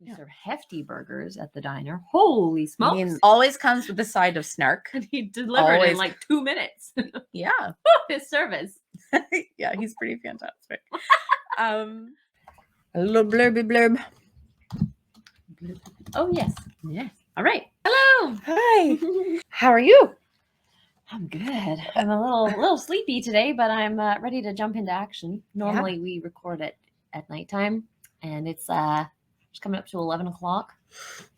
We serve hefty burgers at the diner. Holy smokes. I mean, always comes with the side of snark. And he delivered in like 2 minutes. Yeah. His service. Yeah, he's pretty fantastic. A little blurby blurb. Oh, yes. Yes. All right. Hello. Hi. How are you? I'm good. I'm a little sleepy today, but I'm ready to jump into action. Normally we record it at nighttime, and it's just coming up to 11 o'clock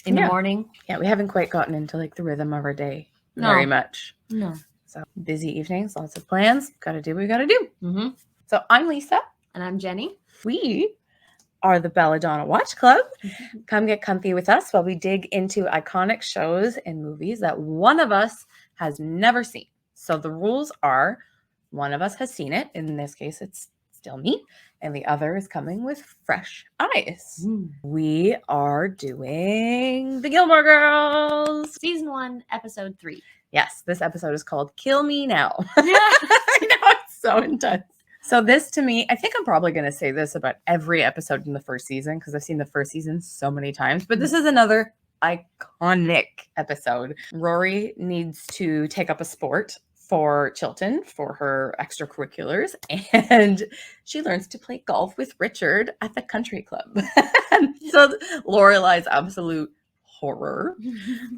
in the morning. Yeah, we haven't quite gotten into like the rhythm of our day very much. No. So busy evenings, lots of plans. Got to do what we got to do. Mm-hmm. So I'm Lisa. And I'm Jenny. We are the Belladonna Watch Club. Come get comfy with us while we dig into iconic shows and movies that one of us has never seen. So the rules are one of us has seen it. In this case, it's still me. And the other is coming with fresh eyes. We are doing the Gilmore Girls. Season 1, episode 3. Yes, this episode is called Kill Me Now. I know, it's so intense. So this, to me, I think I'm probably going to say this about every episode in the first season because I've seen the first season so many times. But this is another iconic episode. Rory needs to take up a sport for Chilton for her extracurriculars, and she learns to play golf with Richard at the country club. So Lorelai's absolute horror.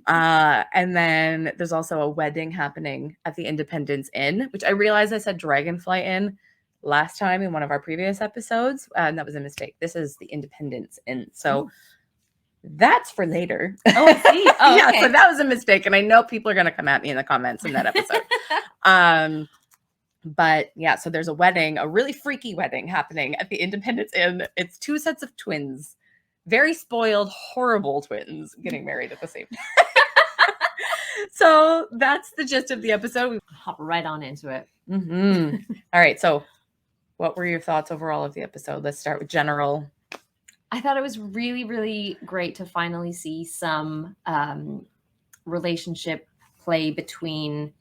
And then there's also a wedding happening at the Independence Inn, which I realized I said Dragonfly Inn last time in one of our previous episodes, and that was a mistake. This is the Independence Inn. So that's for later. Oh, I see. Oh, yeah, okay. so that was a mistake, and I know people are going to come at me in the comments in that episode. But yeah, so there's a wedding, a really freaky wedding happening at the Independence Inn. It's 2 sets of twins, very spoiled, horrible twins getting married at the same time. So that's the gist of the episode. We hop right on into it. All right, so what were your thoughts overall of the episode? Let's start with general. I thought it was really, really great to finally see some relationship play between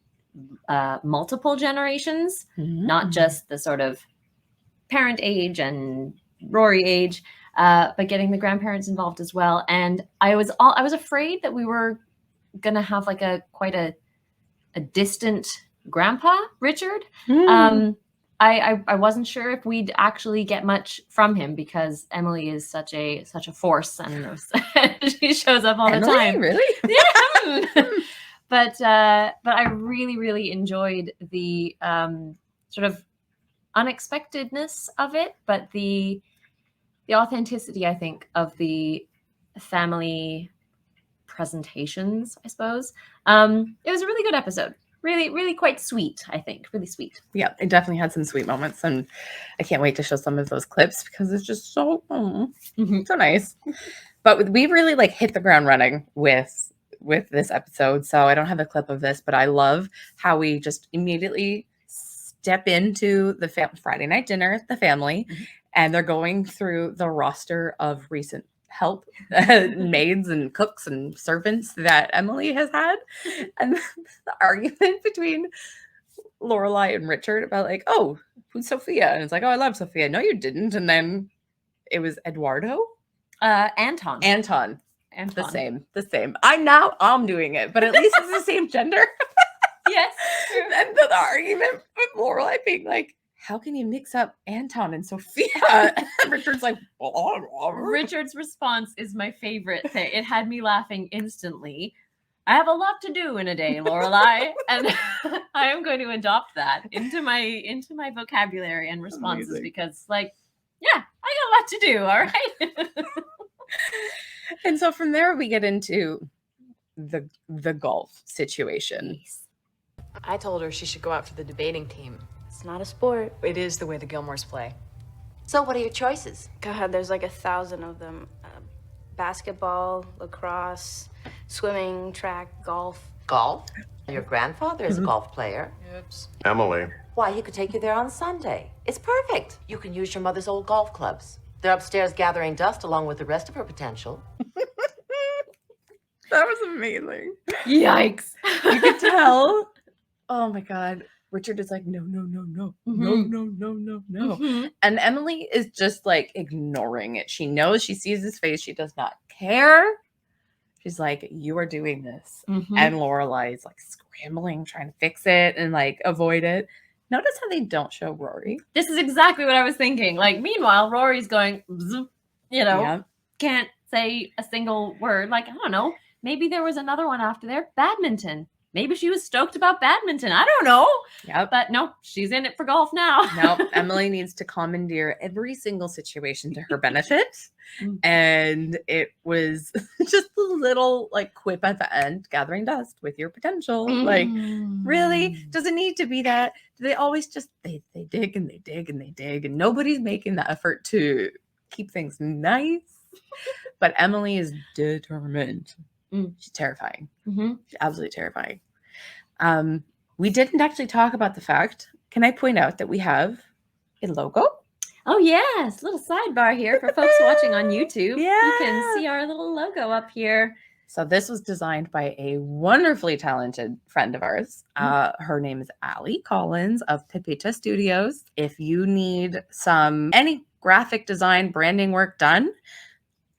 multiple generations, not just the sort of parent age and Rory age, but getting the grandparents involved as well. And I was afraid that we were gonna have like quite a distant grandpa, Richard. I wasn't sure if we'd actually get much from him because Emily is such a force, and she shows up all the time. Really? Yeah. But I really, really enjoyed the sort of unexpectedness of it, but the authenticity, I think, of the family presentations, I suppose. It was a really good episode. Really, really quite sweet, I think. Really sweet. Yeah, it definitely had some sweet moments, and I can't wait to show some of those clips because it's just so so nice. But we really like hit the ground running with this episode. So I don't have a clip of this, but I love how we just immediately step into the Friday night dinner, the family, and they're going through the roster of recent help maids and cooks and servants that Emily has had, and the argument between Lorelai and Richard about like, oh, who's Sophia? And it's like, oh, I love Sophia. No, you didn't. And then it was Eduardo, Anton. The same. I'm doing it, but at least it's the same gender. Yes. And the argument with Lorelai being like, how can you mix up Anton and Sophia? Richard's like, Richard's response is my favorite thing. It had me laughing instantly. I have a lot to do in a day, Lorelai, and I am going to adopt that into my vocabulary and responses. Amazing. Because, like, yeah, I got a lot to do. All right. And so from there we get into the golf situation. I told her she should go out for the debating team. It's not a sport. It is the way the Gilmores play. So what are your choices? God, there's like 1,000 of them. Basketball, lacrosse, swimming, track, golf. Golf? Your grandfather is a golf player. Oops. Emily. Why, he could take you there on Sunday. It's perfect. You can use your mother's old golf clubs. They're upstairs gathering dust along with the rest of her potential. That was amazing. Yikes. You could tell. Oh my God. Richard is like, no. And Emily is just like ignoring it. She knows, she sees his face. She does not care. She's like, you are doing this. Mhm. And Lorelai's like scrambling, trying to fix it and like avoid it. Notice how they don't show Rory. This is exactly what I was thinking. Like, meanwhile, Rory's going, bzz, Yep. can't say a single word. Like, I don't know. Maybe there was another one after there. Badminton. Maybe she was stoked about badminton. I don't know. Yep. But no, she's in it for golf now. Nope. Emily needs to commandeer every single situation to her benefit. Mm. And it was just a little like quip at the end, gathering dust with your potential. Like, really? Does it need to be that? Do they always just they dig and they dig and they dig and nobody's making the effort to keep things nice? But Emily is determined. She's terrifying. She's absolutely terrifying. We didn't actually talk about the fact. Can I point out that we have a logo? Oh, yes. Little sidebar here for folks watching on YouTube. Yeah. You can see our little logo up here. So this was designed by a wonderfully talented friend of ours. Her name is Allie Collins of Pepita Studios. If you need any graphic design branding work done,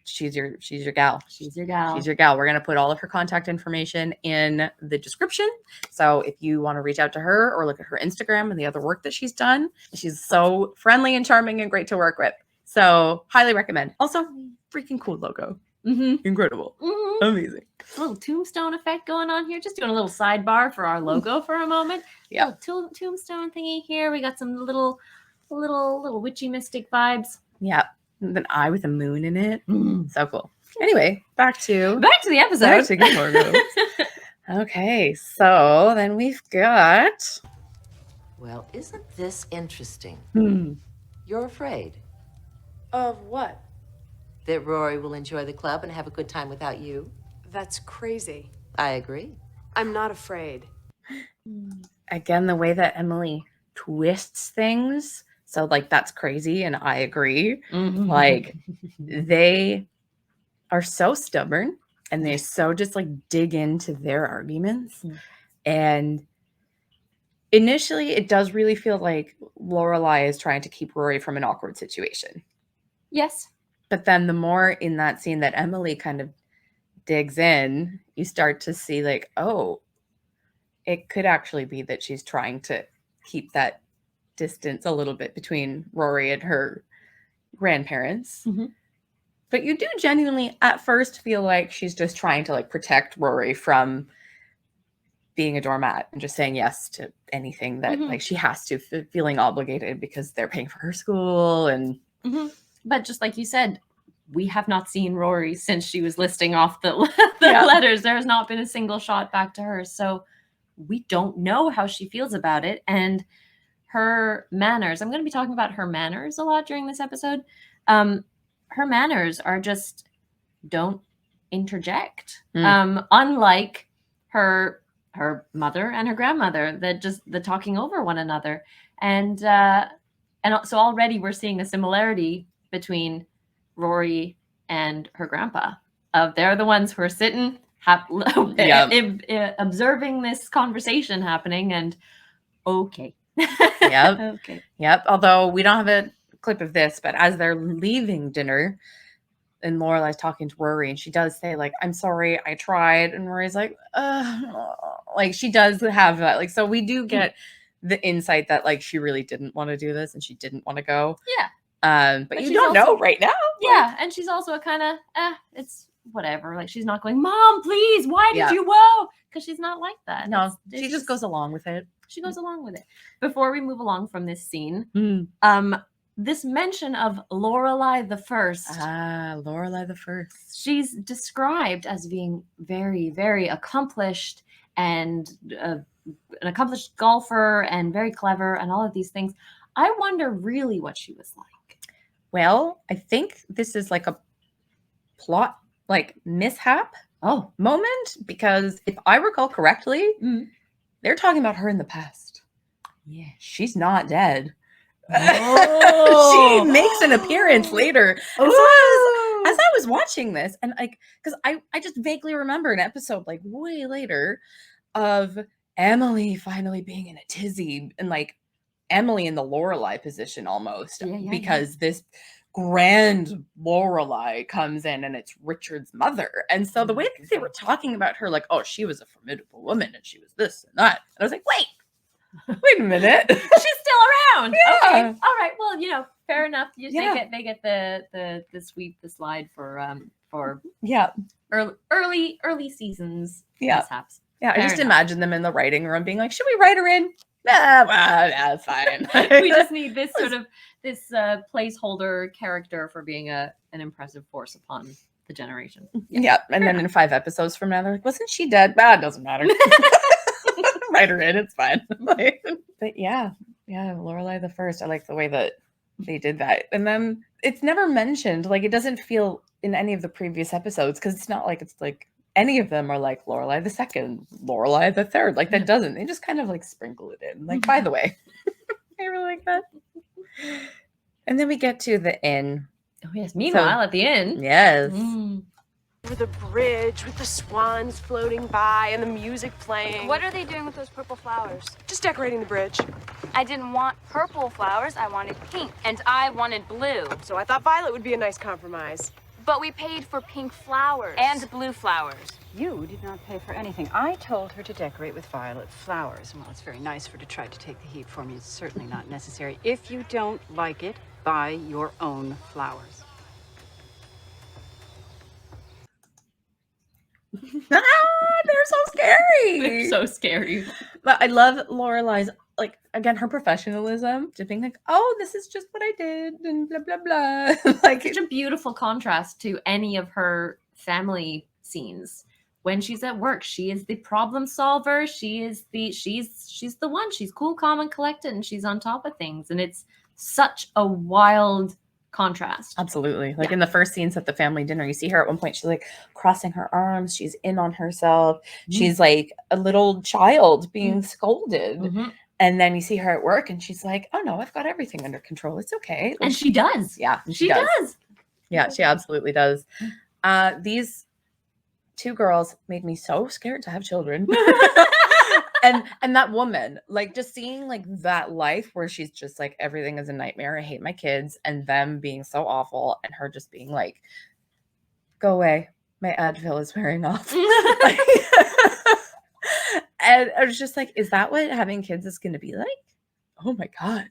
she's your gal. She's your gal. She's your gal. We're going to put all of her contact information in the description. So if you want to reach out to her or look at her Instagram and the other work that she's done, she's so friendly and charming and great to work with. So highly recommend. Also, freaking cool logo. Incredible. Amazing. A little tombstone effect going on here. Just doing a little sidebar for our logo for a moment. Yeah. Little tombstone thingy here. We got some little witchy mystic vibes. Yeah. An eye with a moon in it. So cool. Anyway, back to the episode. back to Gilmore Girls. Okay, so then we've got. Well, isn't this interesting? Hmm. You're afraid Of what? that Rory will enjoy the club and have a good time without you? That's crazy. I agree. I'm not afraid. Again, the way that Emily twists things. So, like, that's crazy, and I agree. Like, they are so stubborn, and they so just, like, dig into their arguments. And initially, it does really feel like Lorelai is trying to keep Rory from an awkward situation. Yes. But then the more in that scene that Emily kind of digs in, you start to see, like, oh, it could actually be that she's trying to keep that distance a little bit between Rory and her grandparents. But you do genuinely at first feel like she's just trying to like protect Rory from being a doormat and just saying yes to anything that like she has to, feeling obligated because they're paying for her school and But just like you said, we have not seen Rory since she was listing off the letters. There has not been a single shot back to her. So we don't know how she feels about it. And her manners, I'm going to be talking about her manners a lot during this episode. Her manners are just don't interject. Unlike her mother and her grandmother, that just the talking over one another. And so already we're seeing a similarity between Rory and her grandpa. They're the ones who are sitting observing this conversation happening and okay. Okay. Yep. Although we don't have a clip of this, but as they're leaving dinner and Lorelai's talking to Rory and she does say like, I'm sorry, I tried. And Rory's like, like she does have that. Like, so we do get the insight that like she really didn't want to do this and she didn't want to go. Yeah. But you don't know right now. Yeah. And she's also a kind of, it's whatever. Like she's not going, Mom, please, why did you whoa? Because she's not like that. No, she just goes along with it. She goes along with it. Before we move along from this scene, this mention of Lorelai the First. Lorelai the First. She's described as being very, very accomplished and an accomplished golfer and very clever and all of these things. I wonder really what she was like. Well, I think this is like a plot like mishap moment because if I recall correctly, they're talking about her in the past. Yeah, she's not dead. She makes an appearance later. And so as I was watching this, and like, because I just vaguely remember an episode like way later of Emily finally being in a tizzy and like Emily in the Lorelai position almost because this grand Lorelai comes in and it's Richard's mother. And so the way that they were talking about her, like, oh, she was a formidable woman and she was this and that. And I was like, wait a minute. She's still around. Yeah. Okay. All right. Well, fair enough. Yeah. They get the sweep, the slide for Yeah. early seasons. Yeah. Mishaps. Yeah. I Fair just enough. imagine them in the writing room being like, should we write her in? Nah, well, that's fine. We just need this sort of placeholder character for being an impressive force upon the generation. Yeah. And then in 5 episodes from now, they're like, wasn't she dead? It doesn't matter. Write her in. It's fine. But yeah. Lorelai the First. I like the way that they did that. And then it's never mentioned. Like, it doesn't feel in any of the previous episodes because it's not like it's like any of them are like Lorelai the Second, Lorelai the Third. Like, that doesn't. They just kind of like sprinkle it in. Like, by the way, I really like that. And then we get to the inn. Oh yes. Meanwhile, at the end. Yes. Over the bridge with the swans floating by and the music playing. What are they doing with those purple flowers? Just decorating the bridge. I didn't want purple flowers, I wanted pink. And I wanted blue. So I thought violet would be a nice compromise. But we paid for pink flowers. And blue flowers. You did not pay for anything. I told her to decorate with violet flowers. Well, it's very nice of her to try to take the heat for me. It's certainly not necessary. If you don't like it, buy your own flowers. They're so scary. They're so scary. But I love Lorelai's, like, again, her professionalism, just being like, oh, this is just what I did, and blah, blah, blah. Like, Such a beautiful contrast to any of her family scenes. When she's at work, she is the problem solver. She's the one. She's cool, calm, and collected, and she's on top of things. And it's such a wild contrast. absolutely. Like, in the first scenes at the family dinner, you see her at one point, she's like crossing her arms. She's in on herself. She's like a little child being scolded. Mhm. And then you see her at work and she's like, oh no, I've got everything under control. It's okay. Like, And she does. yeah, She does. Yeah, she absolutely does. These 2 girls made me so scared to have children. and that woman, like, just seeing like that life where she's just like, everything is a nightmare. I hate my kids, and them being so awful, and her just being like, go away. My Advil is wearing off. Like, and I was just like, is that what having kids is going to be like? Oh my God.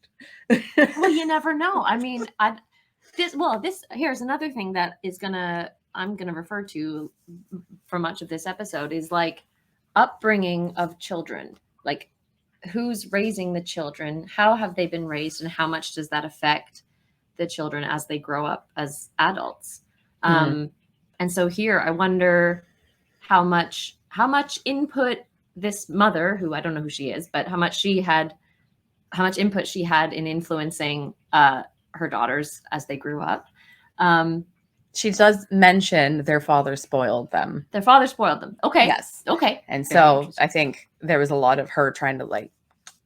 Well, you never know. I mean, here's another thing that I'm gonna refer to for much of this episode is like upbringing of children. Like, who's raising the children? How have they been raised, and how much does that affect the children as they grow up as adults? And so here, I wonder how much input this mother, who I don't know who she is, but how much input she had in influencing her daughters as they grew up. She does mention their father spoiled them. Their father spoiled them. Okay. Yes. Okay. And Very so interesting. I think there was a lot of her trying to like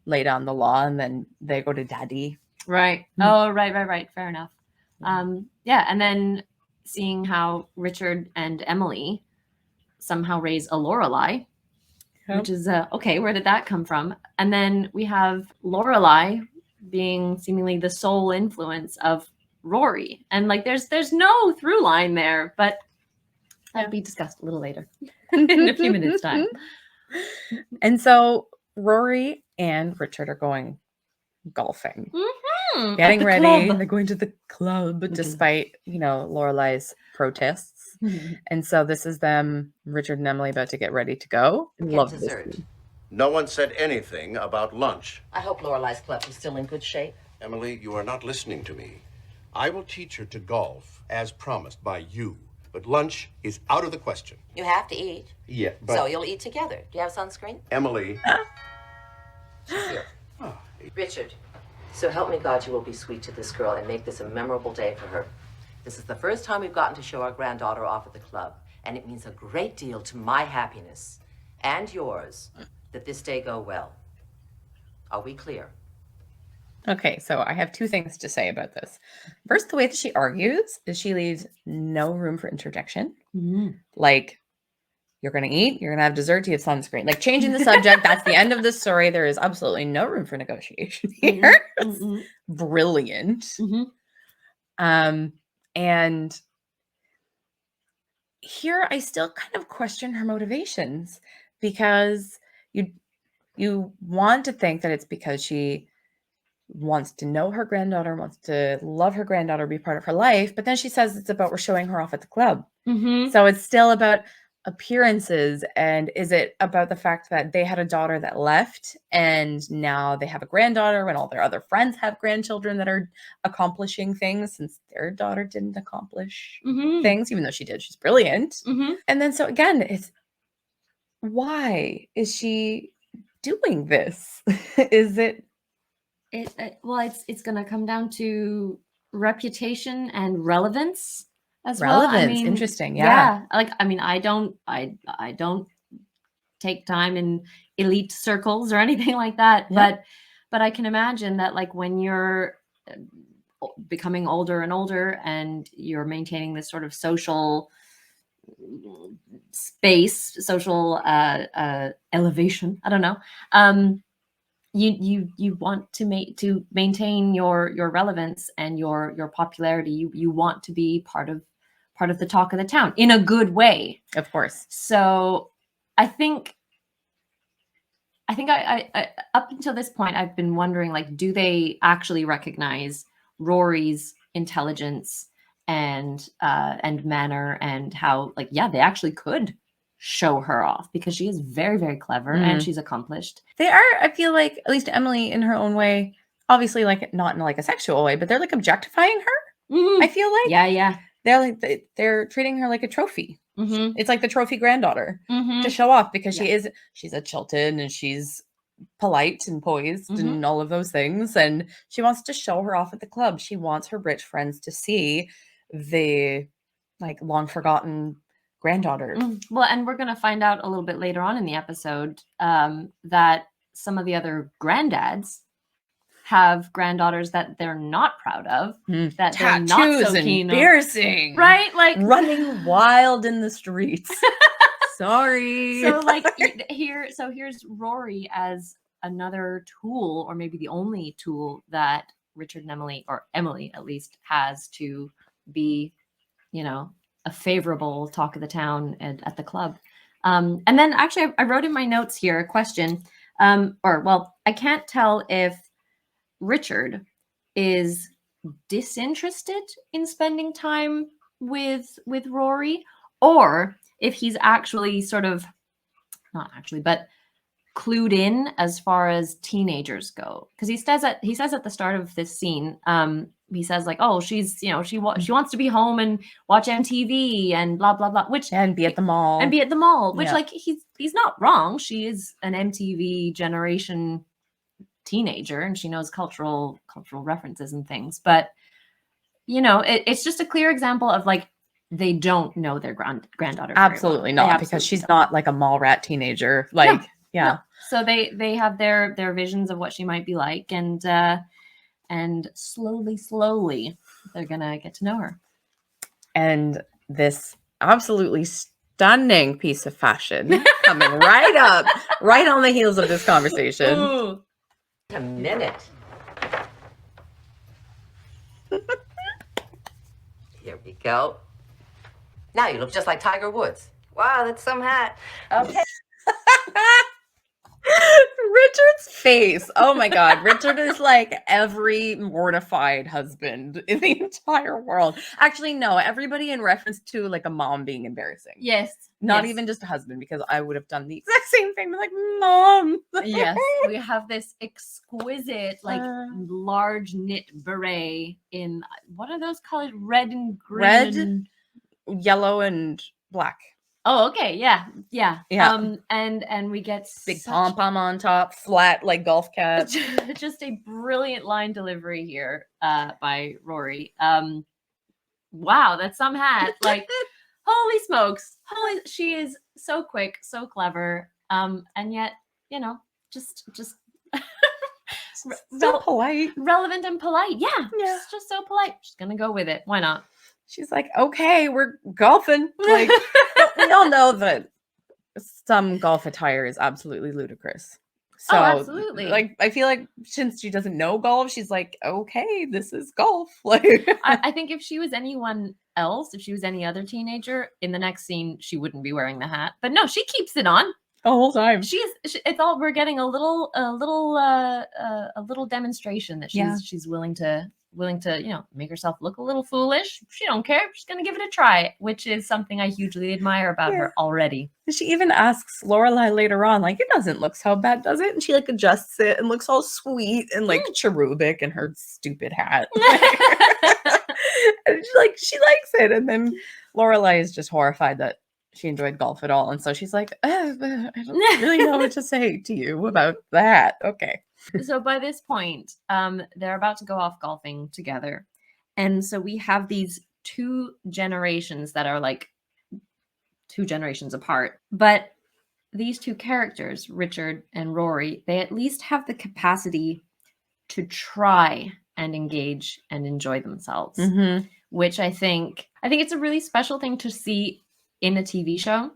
lay down the law, and then they go to daddy. Right. Oh, right. Fair enough. Yeah. And then seeing how Richard and Emily somehow raise a Lorelai, which is okay. Where did that come from? And then we have Lorelai being seemingly the sole influence of Rory, and like there's no through line there, but that'll be discussed a little later in a few minutes time. And so Rory and Richard are going golfing, getting At the ready. club. They're going to the club despite, Lorelai's protests. And so this is them, Richard and Emily, about to get ready to go. Get Love this dessert. scene. No one said anything about lunch. I hope Lorelai's club is still in good shape. Emily, you are not listening to me. I will teach her to golf, as promised by you. But lunch is out of the question. You have to eat. Yeah, but... So you'll eat together. Do you have sunscreen? Emily... Here. Richard, so help me God, you will be sweet to this girl and make this a memorable day for her. This is the first time we've gotten to show our granddaughter off at the club, and it means a great deal to my happiness and yours that this day go well. Are we clear? Okay, so I have 2 things to say about this. First, the way that she argues is she leaves no room for interjection. Like, you're going to eat, you're going to have dessert, you have sunscreen. Like, changing the subject, that's the end of the story. There is absolutely no room for negotiation here. Brilliant. And here I still kind of question her motivations, because you want to think that it's because she wants to know her granddaughter, wants to love her granddaughter, be part of her life, but then she says it's about we're showing her off at the club. So it's still about appearances. And is it about the fact that they had a daughter that left and now they have a granddaughter when all their other friends have grandchildren that are accomplishing things, since their daughter didn't accomplish things, even though she did? She's brilliant. And then so again, it's, why is she doing this? Is it well, it's going to come down to reputation and relevance as well. I mean, interesting. Yeah. Like, I mean, I don't take time in elite circles or anything like that, but I can imagine that, like, when you're becoming older and older and you're maintaining this sort of social space, social elevation, I don't know, you want to maintain your relevance and your popularity. You want to be part of the talk of the town in a good way, of course. So I think I up until this point I've been wondering, like, do they actually recognize Rory's intelligence and manner, and how, like, yeah, they actually could show her off because she is very, very clever and she's accomplished. They are, I feel like, at least Emily in her own way, obviously, like, not in like a sexual way, but they're like objectifying her. I feel like they're treating her like a trophy. It's like the trophy granddaughter to show off, because she's a Chilton and she's polite and poised and all of those things, and she wants to show her off at the club. She wants her rich friends to see the, like, long forgotten granddaughter. Well, and we're going to find out a little bit later on in the episode that some of the other granddads have granddaughters that they're not proud of, that they're not so keen on. Embarrassing, right? Like running wild in the streets. Sorry. So, like, here's Rory as another tool, or maybe the only tool that Richard and Emily, or Emily at least, has to be, you know, a favorable talk of the town at the club. And then actually I wrote in my notes here a question, I can't tell if Richard is disinterested in spending time with Rory, or if he's actually sort of, not actually, but clued in as far as teenagers go. Because he says at the start of this scene, he says, like, oh, she's, you know, she wants to be home and watch MTV and blah blah blah, and be at the mall, which like he's not wrong. She is an MTV generation teenager and she knows cultural references and things, but you know, it's just a clear example of, like, they don't know their granddaughter. Absolutely not, because she's not like a mall rat teenager. Like, no. So they have their visions of what she might be like, and slowly they're gonna get to know her. And this absolutely stunning piece of fashion coming right up, right on the heels of this conversation. Ooh. A minute. Here we go. Now you look just like Tiger Woods. Wow, that's some hat. Okay. Richard's face. Oh my God. Richard is like every mortified husband in the entire world. Actually, no, everybody in reference to, like, a mom being embarrassing. Yes. Not even just a husband, because I would have done the exact same thing. Like, Mom. Yes. We have this exquisite, like, large knit beret in, what are those colors? Red and green. Red, yellow, and black. Oh, okay. Yeah. And we get big pom-pom on top, flat, like, golf cap. Just a brilliant line delivery here by Rory. Wow, that's some hat. Like, holy smokes. She is so quick, so clever. And yet, you know, just so polite. Relevant and polite. Yeah. Just so polite. She's gonna go with it. Why not? She's like, okay, we're golfing. Like, we all know that some golf attire is absolutely ludicrous. So, absolutely. Like, I feel like since she doesn't know golf, she's like, okay, this is golf. Like, I think if she was anyone else, if she was any other teenager, in the next scene, she wouldn't be wearing the hat. But no, she keeps it on. the whole time. It's all, we're getting a little demonstration that she's willing to make herself look a little foolish. She don't care. She's gonna give it a try, which is something I hugely admire about her already. She even asks Lorelai later on, like, it doesn't look so bad, does it? And she like adjusts it and looks all sweet and like cherubic in her stupid hat. And she likes it. And then Lorelai is just horrified that she enjoyed golf at all. And so she's like, I don't really know what to say to you about that. Okay. So by this point, they're about to go off golfing together. And so we have these two generations that are like 2 generations apart. But these two characters, Richard and Rory, they at least have the capacity to try and engage and enjoy themselves, which I think it's a really special thing to see in a TV show,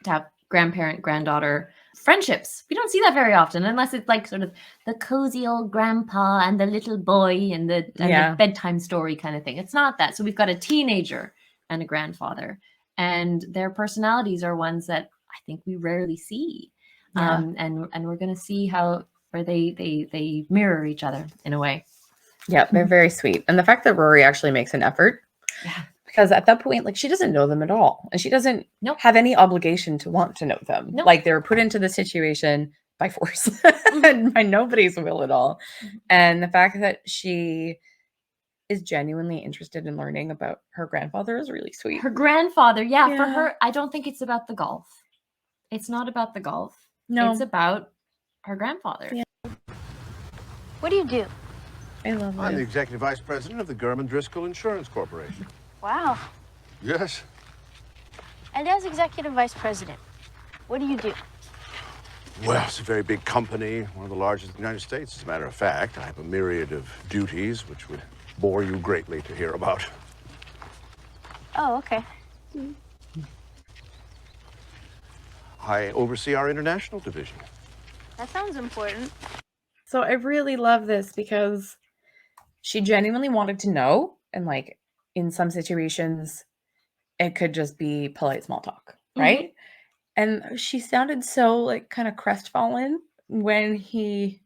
to have grandparent, granddaughter friendships. We don't see that very often, unless it's like sort of the cozy old grandpa and the little boy and the bedtime story kind of thing. It's not that. So we've got a teenager and a grandfather, and their personalities are ones that I think we rarely see. And we're going to see where they mirror each other in a way. Yeah, they're very sweet. And the fact that Rory actually makes an effort. Yeah. Because at that point, like, she doesn't know them at all. And she doesn't have any obligation to want to know them. Nope. Like, they were put into the situation by force and by nobody's will at all. And the fact that she is genuinely interested in learning about her grandfather is really sweet. Her grandfather, for her, I don't think it's about the golf. It's not about the golf. No. It's about her grandfather. What do you do? I love I'm the it. executive vice president of the Gurman Driscoll Insurance Corporation. Wow. Yes. And as executive vice president, what do you do? Well, it's a very big company, one of the largest in the United States. As a matter of fact, I have a myriad of duties which would bore you greatly to hear about. Oh, okay. I oversee our international division. That sounds important. So I really love this because she genuinely wanted to know. And like, in some situations, it could just be polite small talk, right? And she sounded so like kind of crestfallen when he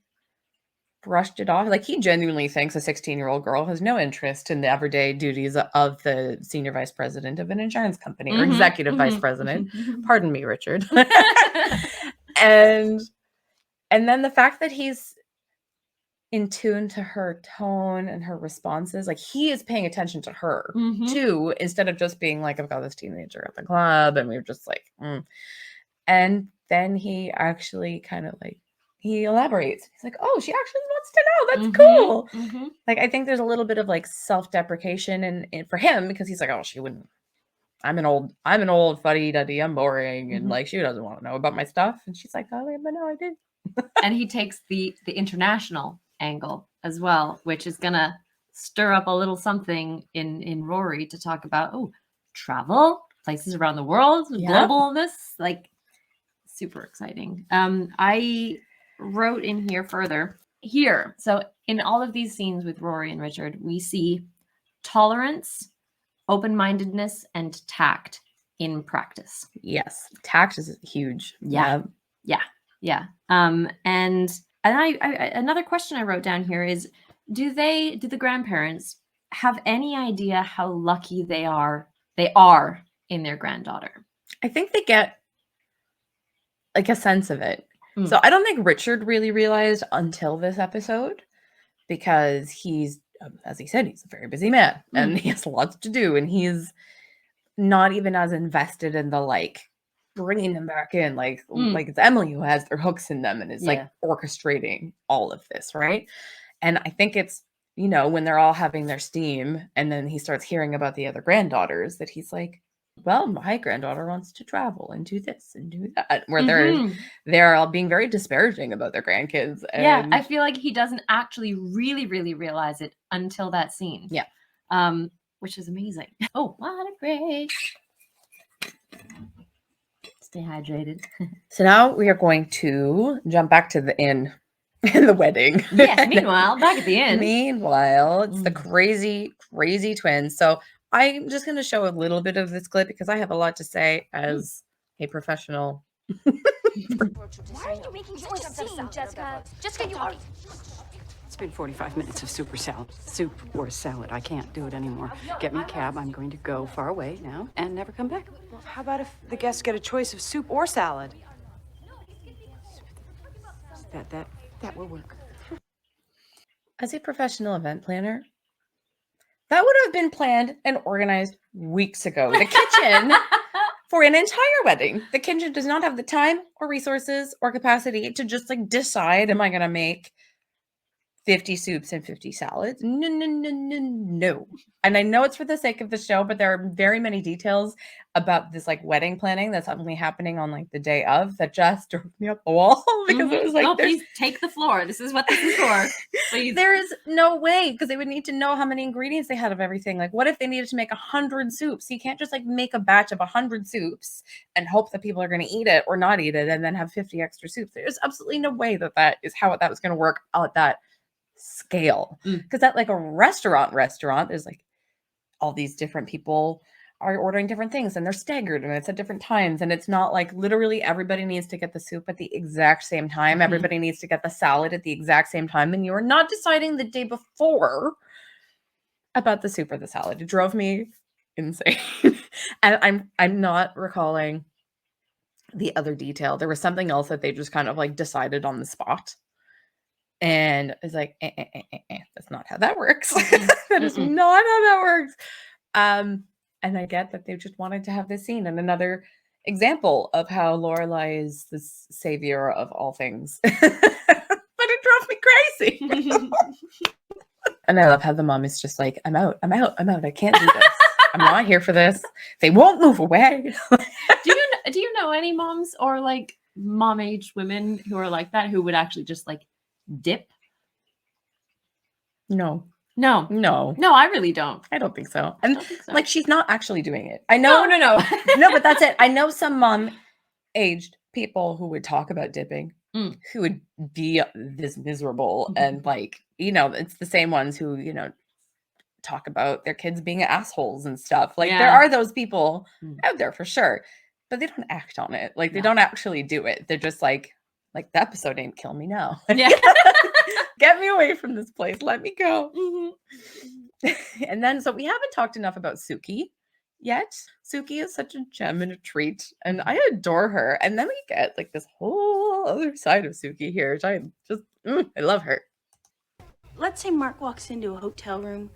brushed it off. Like, he genuinely thinks a 16-year-old girl has no interest in the everyday duties of the senior vice president of an insurance company or executive vice president. Pardon me, Richard. and then the fact that he's in tune to her tone and her responses, like, he is paying attention to her too, instead of just being like, I've got this teenager at the club and we were just like, And then he actually kind of like, he elaborates. He's like, oh, she actually wants to know. That's cool. Like, I think there's a little bit of like self-deprecation and for him, because he's like, oh, she wouldn't. I'm an old fuddy-duddy. I'm boring. And like, she doesn't want to know about my stuff. And she's like, oh, but no, I did. And he takes the international angle as well, which is gonna stir up a little something in Rory to talk about travel, places around the world, globalness, like super exciting. I wrote in here further here. So in all of these scenes with Rory and Richard, we see tolerance, open-mindedness, and tact in practice. Yes, tact is huge. Yeah. And I another question I wrote down here is, do the grandparents have any idea how lucky they are in their granddaughter? I think they get like a sense of it. So I don't think Richard really realized until this episode, because he's, as he said, he's a very busy man and he has lots to do, and he's not even as invested in the like bringing them back in, like it's Emily who has their hooks in them and is like orchestrating all of this, right? And I think it's, when they're all having their steam and then he starts hearing about the other granddaughters, that he's like, well, my granddaughter wants to travel and do this and do that, where they're all being very disparaging about their grandkids. And I feel like he doesn't actually really realize it until that scene. Which is amazing. Oh, what a break. Stay hydrated. So now we are going to jump back to the inn and the wedding. Yes, meanwhile, back at the inn. Meanwhile, it's the crazy, crazy twins. So I'm just going to show a little bit of this clip because I have a lot to say as a professional. Why are you making such a scene, Jessica? Jessica, you already... It's been 45 minutes of soup or salad. I can't do it anymore. Get me a cab. I'm going to go far away now and never come back. Well, how about if the guests get a choice of soup or salad? That will work. As a professional event planner, that would have been planned and organized weeks ago. The kitchen for an entire wedding, the kitchen does not have the time or resources or capacity to just like decide, am I going to make 50 soups and 50 salads? No. And I know it's for the sake of the show, but there are very many details about this like wedding planning that's only happening on like the day of that just drove me up the wall because it was like, no, please take the floor. This is what this is for. Please. There is no way because they would need to know how many ingredients they had of everything. Like, what if they needed to make 100 soups? You can't just like make a batch of 100 soups and hope that people are going to eat it or not eat it and then have 50 extra soups. There's absolutely no way that is how that was going to work at that scale. Because at like a restaurant, there's like all these different people are ordering different things and they're staggered and it's at different times. And it's not like literally everybody needs to get the soup at the exact same time. Everybody needs to get the salad at the exact same time. And you're not deciding the day before about the soup or the salad. It drove me insane. And I'm not recalling the other detail. There was something else that they just kind of like decided on the spot. And it's like, that's not how that works. That is not how that works. And I get that they just wanted to have this scene and another example of how Lorelai is the savior of all things. But it drove me crazy. And I love how the mom is just like, I'm out. I can't do this. I'm not here for this. They won't move away. Do you know any moms or like mom-aged women who are like that, who would actually just like dip? No, I really don't. I don't think so. And think so. like, she's not actually doing it. I know. No. No, but that's it. I know some mom-aged people who would talk about dipping, who would be this miserable and like, it's the same ones who, talk about their kids being assholes and stuff. Like there are those people out there for sure, but they don't act on it. Like they don't actually do it. They're just like the episode ain't kill me now. Yeah. Get me away from this place. Let me go. And then, so we haven't talked enough about Suki yet. Suki is such a gem and a treat, and I adore her. And then we get like this whole other side of Suki here, which I just, I love her. Let's say Mark walks into a hotel room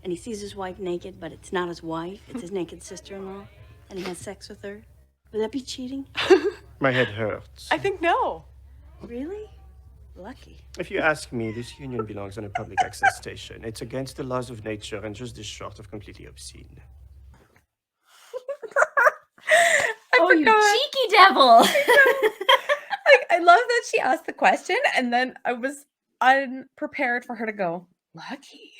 and he sees his wife naked, but it's not his wife, it's his naked sister-in-law, and he has sex with her. Would that be cheating? My head hurts. I think no. Really? Lucky. If you ask me, this union belongs on a public access station. It's against the laws of nature and just this short of completely obscene. You cheeky devil. I love that she asked the question and then I was unprepared for her to go, lucky.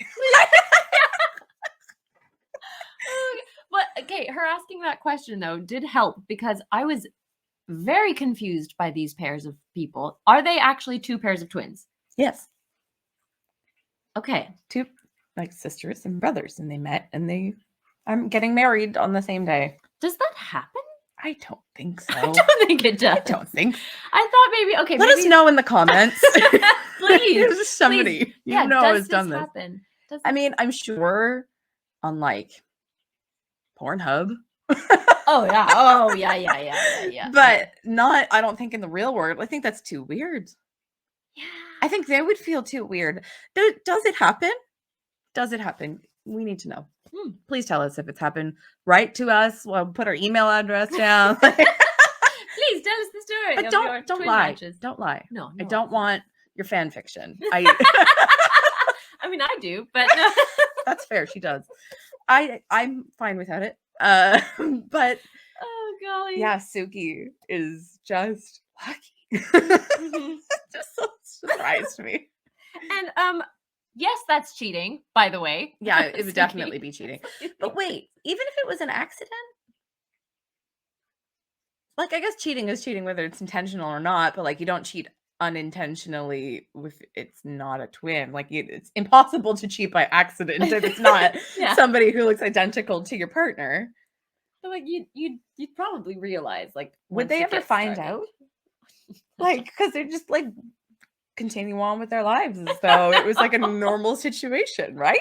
But okay, her asking that question though did help because I was very confused by these pairs of people. Are they actually two pairs of twins? Yes. Okay. Two like sisters and brothers, and they met and they are getting married on the same day. Does that happen? I don't think so. I don't think it does. I don't think. I thought maybe okay. Let us know in the comments. Please. Somebody please. Yeah, has done this. Happen? I mean, I'm sure on like Pornhub. Oh yeah. But not, I don't think in the real world. I think that's too weird. Yeah. I think they would feel too weird. Does it happen? Does it happen? We need to know. Please tell us if it's happened. Write to us. We'll put our email address down. Please tell us the story. But don't lie. Matches. Don't lie. No, I don't want your fan fiction. I mean, I do, but that's fair. She does. I'm fine without it. But oh golly, yeah, Suki is just lucky. Just so surprised me. And yes, that's cheating, by the way. Yeah, it would definitely be cheating. But wait, even if it was an accident, like, I guess cheating is cheating whether it's intentional or not, but like you don't cheat unintentionally if it's not a twin. Like it's impossible to cheat by accident if it's not Yeah. somebody who looks identical to your partner. But like you'd probably realize like Would once they it ever gets find started. out? Like, because they're just like continue on with their lives as though it was like a normal situation, right?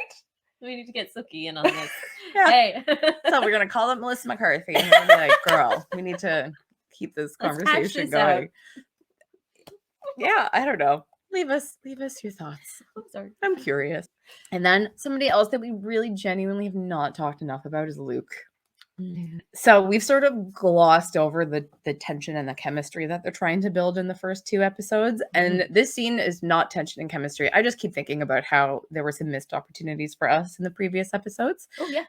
We need to get Suki in on this. Yeah. Hey. So we're gonna call up Melissa McCarthy and we're gonna be like, girl, we need to keep this Let's hash conversation this out. going. Yeah, I don't know. Leave us your thoughts. I'm sorry. I'm curious. And then somebody else that we really genuinely have not talked enough about is Luke. So we've sort of glossed over the tension and the chemistry that they're trying to build in the first 2 episodes. And this scene is not tension and chemistry. I just keep thinking about how there were some missed opportunities for us in the previous episodes. Oh yeah.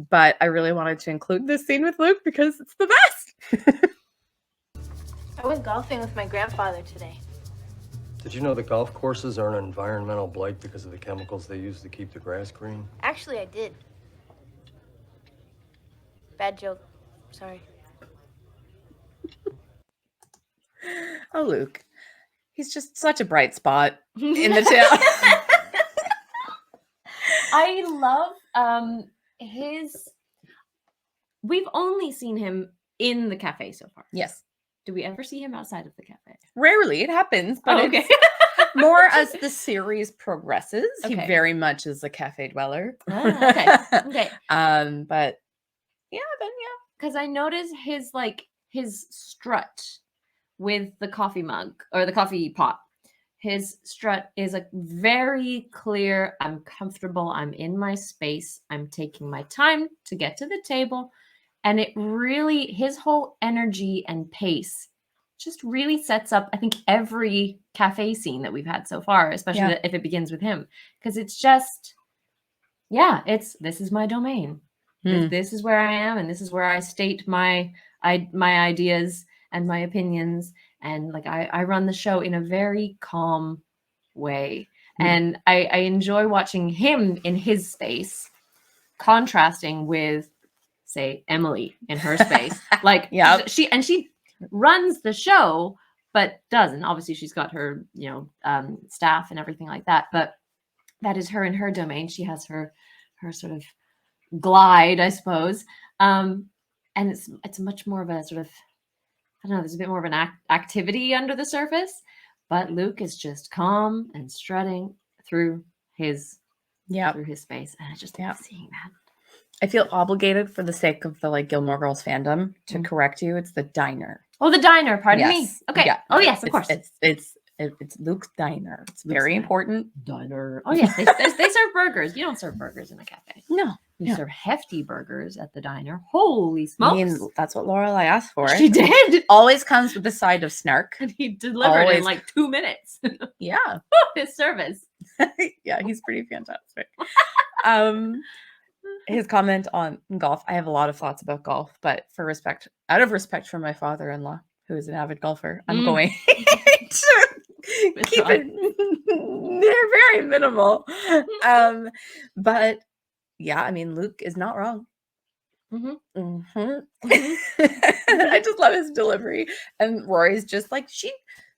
But I really wanted to include this scene with Luke because it's the best. I went golfing with my grandfather today. Did you know that golf courses are an environmental blight because of the chemicals they use to keep the grass green? Actually, I did. Bad joke. Sorry. Oh, Luke. He's just such a bright spot in the town. I love his. We've only seen him in the cafe so far. Yes. Do we ever see him outside of the cafe? Rarely. It happens, but Oh, okay. it's more as the series progresses. He Okay. very much is a cafe dweller. Ah, okay. Okay. But yeah, Because I noticed his strut with the coffee mug or the coffee pot. His strut is a very clear, I'm comfortable, I'm in my space, I'm taking my time to get to the table. And it really, his whole energy and pace just really sets up, I think, every cafe scene that we've had so far, especially if it begins with him. Because it's just, this is my domain. This is where I am, and this is where I state my ideas and my opinions. And like I run the show in a very calm way. And I enjoy watching him in his space, contrasting with, say, Emily in her space. Like she runs the show, but doesn't. Obviously, she's got her, staff and everything like that. But that is her in her domain. She has her sort of glide, I suppose. And it's much more of a sort of, I don't know, there's a bit more of an activity under the surface, but Luke is just calm and strutting through his space. And I just love seeing that. I feel obligated for the sake of the like Gilmore Girls fandom to correct you. It's the diner. Oh, the diner. Pardon me. Okay. Yeah. Oh, yes, of course. It's Luke's diner. It's very important. Diner. Oh, yes. They serve burgers. You don't serve burgers in a cafe. No. You serve hefty burgers at the diner. Holy smokes. I mean, that's what Lorelai asked for. She did. Always comes with a side of snark. And he delivered in like 2 minutes. Yeah. His service. Yeah, he's pretty fantastic. His comment on golf. I have a lot of thoughts about golf, but out of respect for my father-in-law, who is an avid golfer, I'm going to keep it very minimal. But yeah, I mean, Luke is not wrong. I just love his delivery, and Rory's just like, she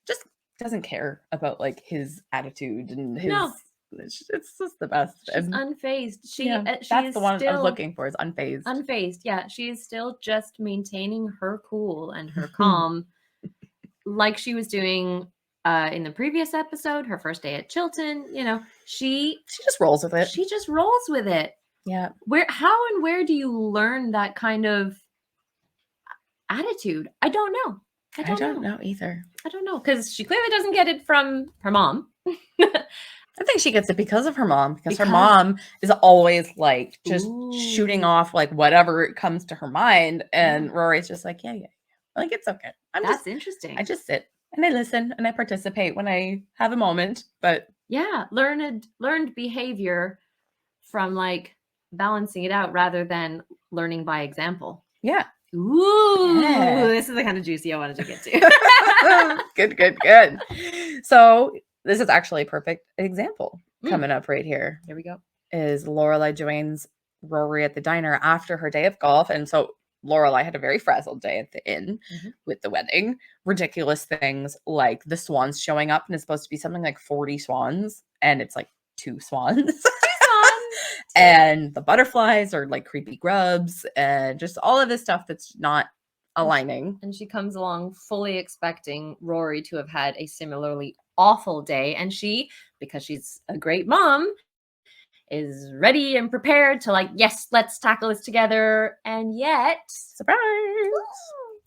just doesn't care about like his attitude and his. No. It's just the best. She's unfazed. That's the one I was looking for, is unfazed. Unfazed, yeah. She is still just maintaining her cool and her calm, like she was doing in the previous episode, her first day at Chilton. She just rolls with it. She just rolls with it. Yeah. How and where do you learn that kind of attitude? I don't know. I don't know either. I don't know, because she clearly doesn't get it from her mom. I think she gets it because of her mom, because her mom is always like just shooting off like whatever comes to her mind. And Rory's just like, yeah. Like, it's okay. That's interesting. I just sit and I listen and I participate when I have a moment. But yeah, learned behavior from like balancing it out rather than learning by example. Yeah. Ooh, Yeah. This is the kind of juicy I wanted to get to. Good. So this is actually a perfect example coming up right here. Here we go. Is Lorelai joins Rory at the diner after her day of golf. And so Lorelai had a very frazzled day at the inn with the wedding. Ridiculous things like the swans showing up, and it's supposed to be something like 40 swans, and it's like 2 swans. And the butterflies are like creepy grubs, and just all of this stuff that's not aligning. And she comes along fully expecting Rory to have had a similarly awful day, and she, because she's a great mom, is ready and prepared to like, yes, let's tackle this together. And yet, surprise!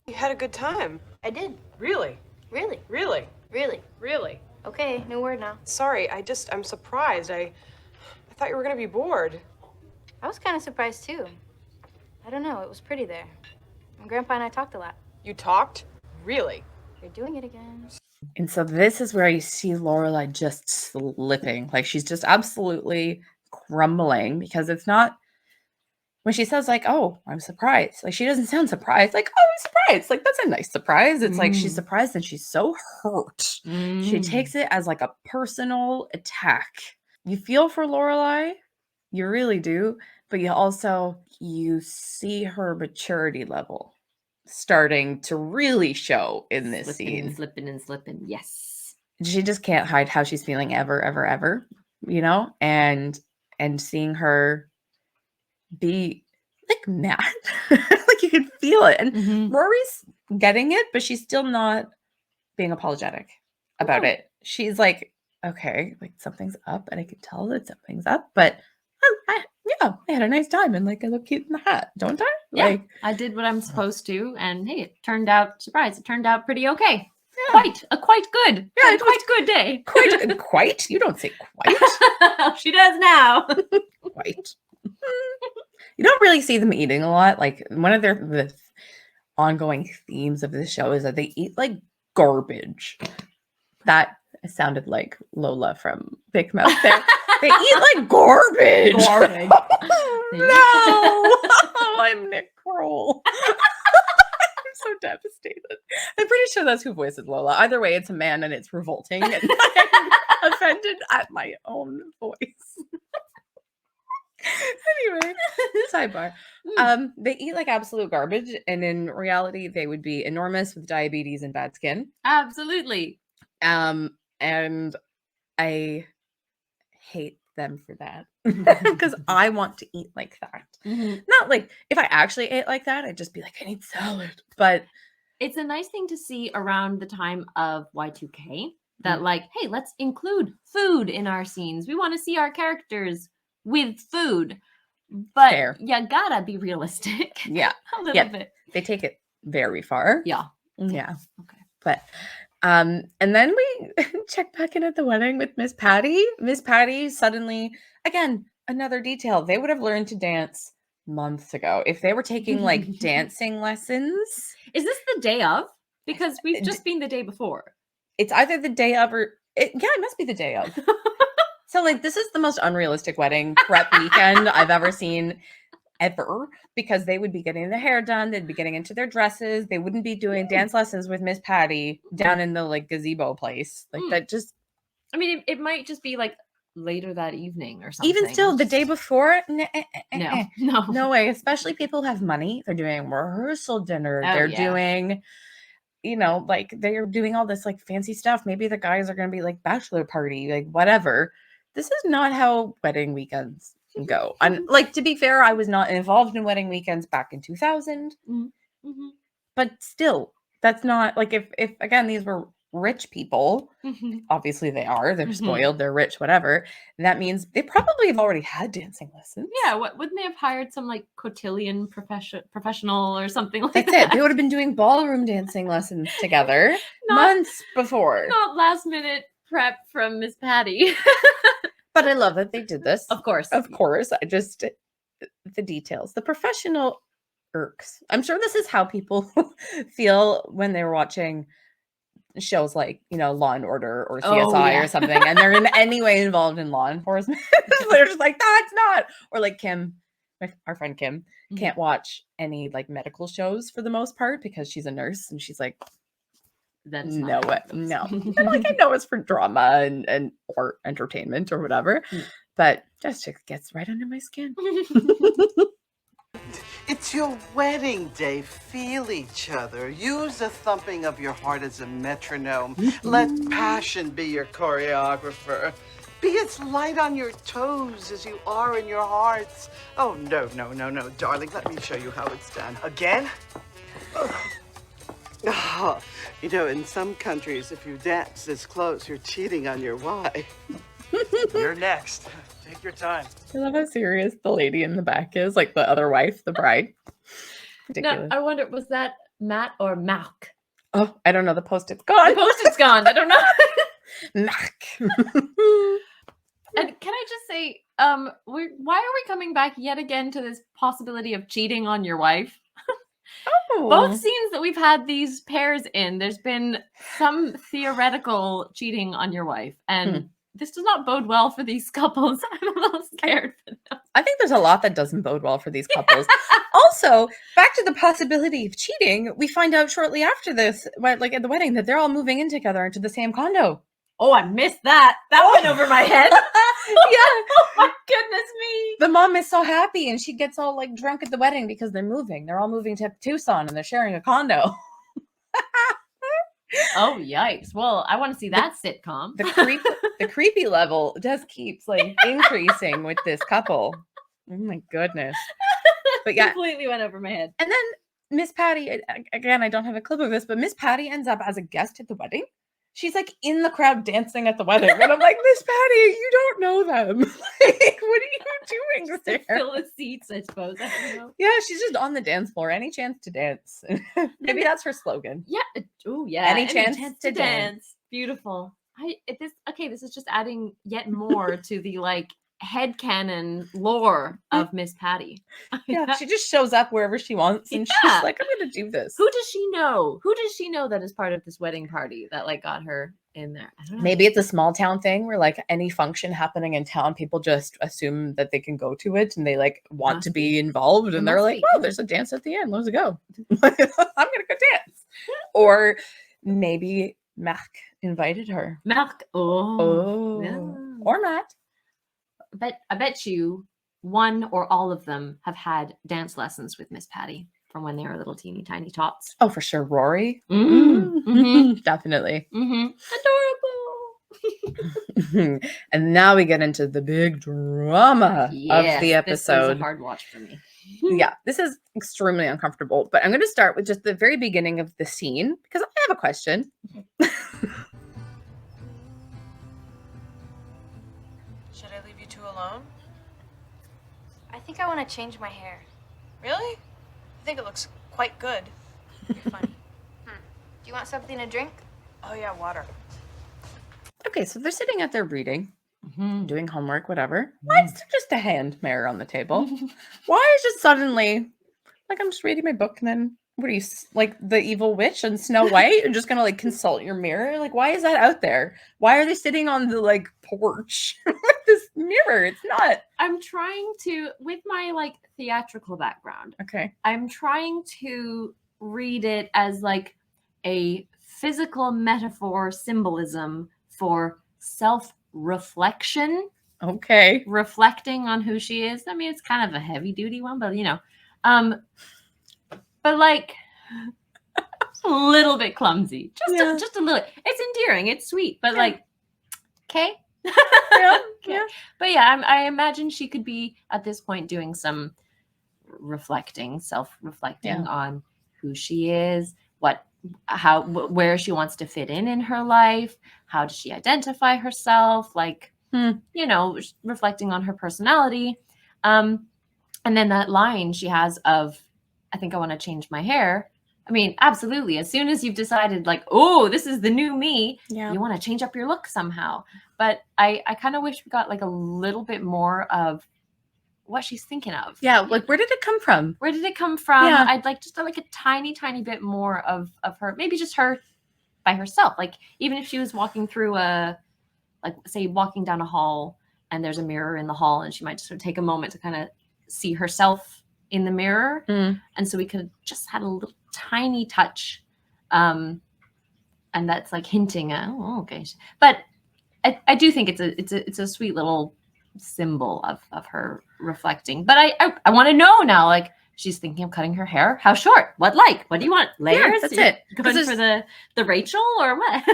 You had a good time. I did. Really? Really? Really? Really? Really? Okay, new word now. Sorry, I'm surprised. I thought you were gonna be bored. I was kind of surprised too. I don't know, it was pretty there. And Grandpa and I talked a lot. You talked? Really? You're doing it again. And so this is where you see Lorelai just slipping. Like she's just absolutely crumbling, because it's not when she says like, oh, I'm surprised. Like she doesn't sound surprised. Like, oh, I'm surprised. Like that's a nice surprise. It's like she's surprised and she's so hurt. She takes it as like a personal attack. You feel for Lorelai. You really do. But you see her maturity level starting to really show in this scene. Slipping. Yes. She just can't hide how she's feeling ever, you know? And seeing her be like mad, like you can feel it. And Rory's getting it, but she's still not being apologetic about it. She's like, okay, like something's up, and I can tell that something's up, but I had a nice time, and like I look cute in the hat, don't I? Yeah, Like I did what I'm supposed to, and hey, it turned out pretty okay. Yeah. Quite good. Yeah, quite good day. Quite? You don't say quite. She does now. Quite. You don't really see them eating a lot. Like one of the ongoing themes of this show is that they eat like garbage. That sounded like Lola from Big Mouth there. They eat like garbage. No. I'm Nick Kroll. I'm so devastated. I'm pretty sure that's who voices Lola. Either way, it's a man and it's revolting. And I'm offended at my own voice. Anyway, sidebar. They eat like absolute garbage, and in reality, they would be enormous with diabetes and bad skin. Absolutely. And I hate them for that, because I want to eat like that. Not like if I actually ate like that, I'd just be like, I need salad. But it's a nice thing to see around the time of Y2K that like, hey, let's include food in our scenes. We want to see our characters with food, but you gotta be realistic. Yeah, a little bit. They take it very far. Yeah. Okay. But and then we check back in at the wedding with Miss Patty. Miss Patty suddenly, again, another detail. They would have learned to dance months ago if they were taking like dancing lessons. Is this the day of? Because we've just been the day before. It's either the day of or it must be the day of. So like this is the most unrealistic wedding prep weekend I've ever seen ever, because they would be getting their hair done, they'd be getting into their dresses, they wouldn't be doing dance lessons with Miss Patty down in the like gazebo place. Like that just, I mean, it might just be like later that evening or something. Even still, the day before, no way. Especially people who have money. They're doing rehearsal dinner. They're doing, you know, like they're doing all this like fancy stuff. Maybe the guys are going to be like bachelor party, like whatever. This is not how wedding weekends go. And like, to be fair, I was not involved in wedding weekends back in 2000. But still, that's not like if again, these were rich people, obviously they're spoiled, they're rich, whatever. That means they probably have already had dancing lessons. Yeah, wouldn't they have hired some like cotillion professional or something like That's that? it. They would have been doing ballroom dancing lessons together months before. Not last minute prep from Miss Patty. But I love that they did this. Of course. I just, the details, the professional irks. I'm sure this is how people feel when they're watching shows like, you know, Law and Order or CSI or something, and they're in any way involved in law enforcement. They're just like, that's not. Or like Kim, our friend Kim, can't watch any like medical shows for the most part because she's a nurse, and she's like, that's no. And like, I know it's for drama and or entertainment or whatever, but just gets right under my skin. It's your wedding day. Feel each other. Use the thumping of your heart as a metronome. Let passion be your choreographer. Be as light on your toes as you are in your hearts. Oh, no, darling. Let me show you how it's done. Again? Oh, in some countries, if you dance this close, you're cheating on your wife. You're next. Take your time. I love how serious the lady in the back is, like the other wife, the bride. Ridiculous. No, I wonder, was that Matt or Mark? Oh, I don't know. The post-it's gone. The post-it's gone. I don't know. Mark. And can I just say, why are we coming back yet again to this possibility of cheating on your wife? Both scenes that we've had these pairs in, there's been some theoretical cheating on your wife, and this does not bode well for these couples. I'm a little scared for them. I think there's a lot that doesn't bode well for these couples. Also, back to the possibility of cheating, we find out shortly after this, like at the wedding, that they're all moving in together into the same condo. Oh, I missed that. That went over my head. Yeah. Oh my goodness me. The mom is so happy and she gets all like drunk at the wedding because they're moving. They're all moving to Tucson and they're sharing a condo. Oh, yikes. Well, I want to see that sitcom. The creepy level just keeps like increasing with this couple. Oh my goodness. But yeah. Completely went over my head. And then Miss Patty, again, I don't have a clip of this, but Miss Patty ends up as a guest at the wedding. She's like in the crowd dancing at the wedding. And I'm like, Miss Patty, you don't know them. Like, what are you doing there? Fill the seats, I suppose. I don't know. Yeah, she's just on the dance floor. Any chance to dance. Maybe that's her slogan. Yeah. Oh, yeah. Any chance to dance. Beautiful. This is just adding yet more to the like headcanon lore of Miss Patty. Yeah, she just shows up wherever she wants and she's like, I'm gonna do this. Who does she know? Who does she know that is part of this wedding party that like got her in there? I don't know. Maybe it's a small town thing where like any function happening in town, people just assume that they can go to it and they like want to be involved and they're like, oh, there's a dance at the end. Let's go. I'm gonna go dance. Or maybe Mark invited her. Mark. Oh. Yeah. Or Matt. I bet you one or all of them have had dance lessons with Miss Patty from when they were little teeny tiny tots. Oh, for sure. Rory. Definitely. Adorable. And now we get into the big drama of the episode. This is a hard watch for me. Yeah, this is extremely uncomfortable. But I'm going to start with just the very beginning of the scene because I have a question. Should I leave you two alone? I think I want to change my hair. Really? I think it looks quite good. You're funny. Do you want something to drink? Oh yeah, water. Okay, so they're sitting at their reading, doing homework, whatever. Why is there just a hand mirror on the table? Why is just suddenly, like, I'm just reading my book and then, what are you, like the evil witch and Snow White? You're just going to, like, consult your mirror? Like, why is that out there? Why are they sitting on the, like, porch with this mirror? It's not. I'm trying to, with my, like, theatrical background. Okay. I'm trying to read it as, like, a physical metaphor symbolism for self-reflection. Okay. Reflecting on who she is. I mean, it's kind of a heavy-duty one, but, you know. But, like, a little bit clumsy. Just a little. It's endearing. It's sweet. But, like, okay. Yeah. But, yeah, I imagine she could be, at this point, doing some self-reflecting on who she is, where she wants to fit in her life, how does she identify herself, like, you know, reflecting on her personality. And then that line she has of, I think I want to change my hair. I mean, absolutely. As soon as you've decided, like, oh, this is the new me, you want to change up your look somehow. But I kind of wish we got like a little bit more of what she's thinking of. Yeah, like, where did it come from? Where did it come from? Yeah. I'd like just like a tiny, tiny bit more of her, maybe just her by herself. Like, even if she was walking through walking down a hall and there's a mirror in the hall and she might just sort of take a moment to kind of see herself in the mirror. And so we could have just had a little tiny touch. And that's like hinting at, oh, okay. But I do think it's a sweet little symbol of her reflecting. But I want to know now, like, she's thinking of cutting her hair. How short? What like? What do you want? Layers? that's You're it. Going for the Rachel or what?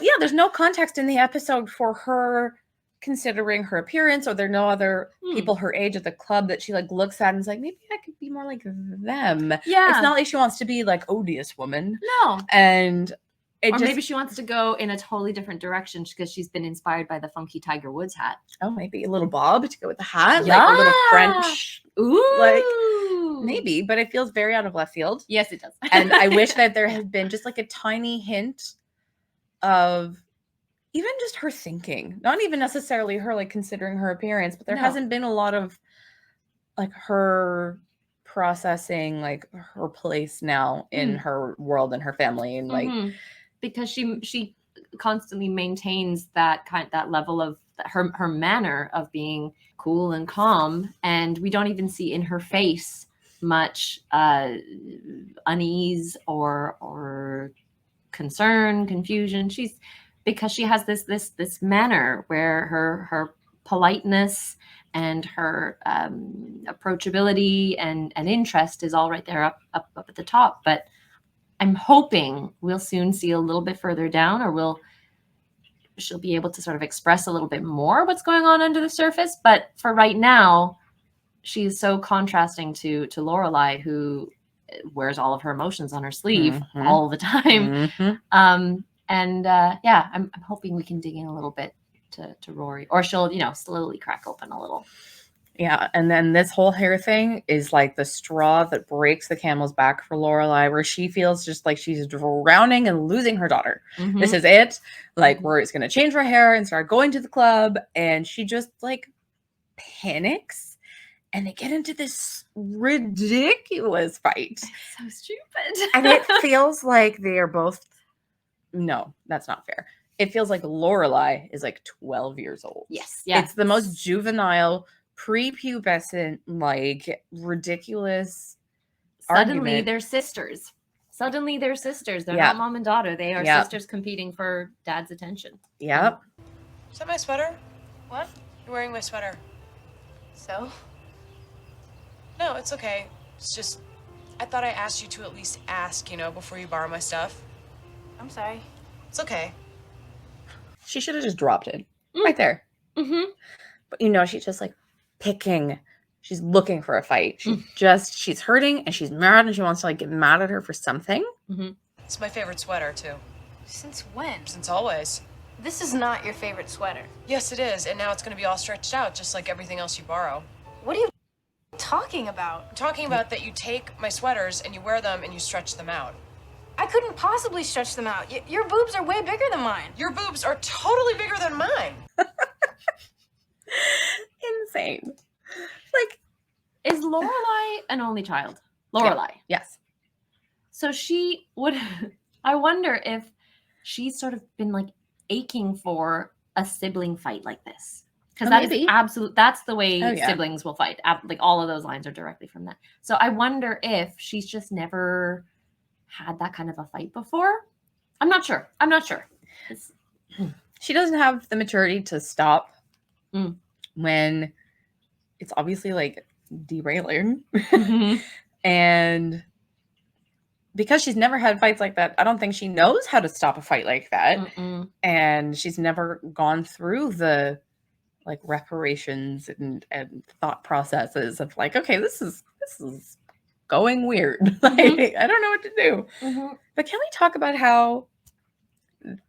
Yeah, there's no context in the episode for her considering her appearance, or there are no other people her age at the club that she like looks at and is like, maybe I could be more like them. Yeah. It's not like she wants to be like odious woman. No. And or maybe she wants to go in a totally different direction because she's been inspired by the funky Tiger Woods hat. Oh, maybe a little bob to go with the hat, Yeah. like a little French. Ooh. Like maybe, but it feels very out of left field. Yes, it does. And I wish that there had been just like a tiny hint of even just her thinking, not even necessarily her like considering her appearance, but there hasn't been a lot of like her processing like her place now in her world and her family, and like because she constantly maintains that level of her manner of being cool and calm, and we don't even see in her face much unease or concern, confusion. Because she has this manner where her politeness and her approachability and interest is all right there up at the top. But I'm hoping we'll soon see a little bit further down, or she'll be able to sort of express a little bit more what's going on under the surface. But for right now, she's so contrasting to Lorelai, who wears all of her emotions on her sleeve all the time. I'm hoping we can dig in a little bit to Rory, or she'll, slowly crack open a little. Yeah, and then this whole hair thing is like the straw that breaks the camel's back for Lorelai, where she feels just like she's drowning and losing her daughter. This is it. Like, Rory's going to change her hair and start going to the club, and she just like panics, and they get into this ridiculous fight. So stupid. And it feels like they are both. No, that's not fair. It feels like Lorelai is like 12 years old. Yes. Yeah. It's the most juvenile, prepubescent, like ridiculous Suddenly argument. they're sisters. They're Yeah. not mom and daughter. They are Yeah. sisters competing for dad's attention. Yep. Is that my sweater? What? You're wearing my sweater. So? No, it's okay. It's just, I thought I asked you to at least ask, before you borrow my stuff. I'm sorry. It's okay. She should have just dropped it right there. But she's just like picking. She's looking for a fight. She's hurting and she's mad, and she wants to like get mad at her for something. It's my favorite sweater, too. Since when? Since always. This is not your favorite sweater. Yes, it is. And now it's going to be all stretched out, just like everything else you borrow. What are you talking about? I'm talking about that you take my sweaters and you wear them and you stretch them out. I couldn't possibly stretch them out. Your boobs are way bigger than mine. Your boobs are totally bigger than mine. Insane. Like, is Lorelai an only child? Lorelai. Yeah. Yes. So she would. I wonder if she's sort of been like aching for a sibling fight like this, because that is absolute. That's the way siblings will fight. Like, all of those lines are directly from that. So I wonder if she's just never had that kind of a fight before. I'm not sure. She doesn't have the maturity to stop when it's obviously like derailing. And because she's never had fights like that, I don't think she knows how to stop a fight like that. And she's never gone through the like reparations and thought processes of like, okay, this is going weird. Like, I don't know what to do. But can we talk about how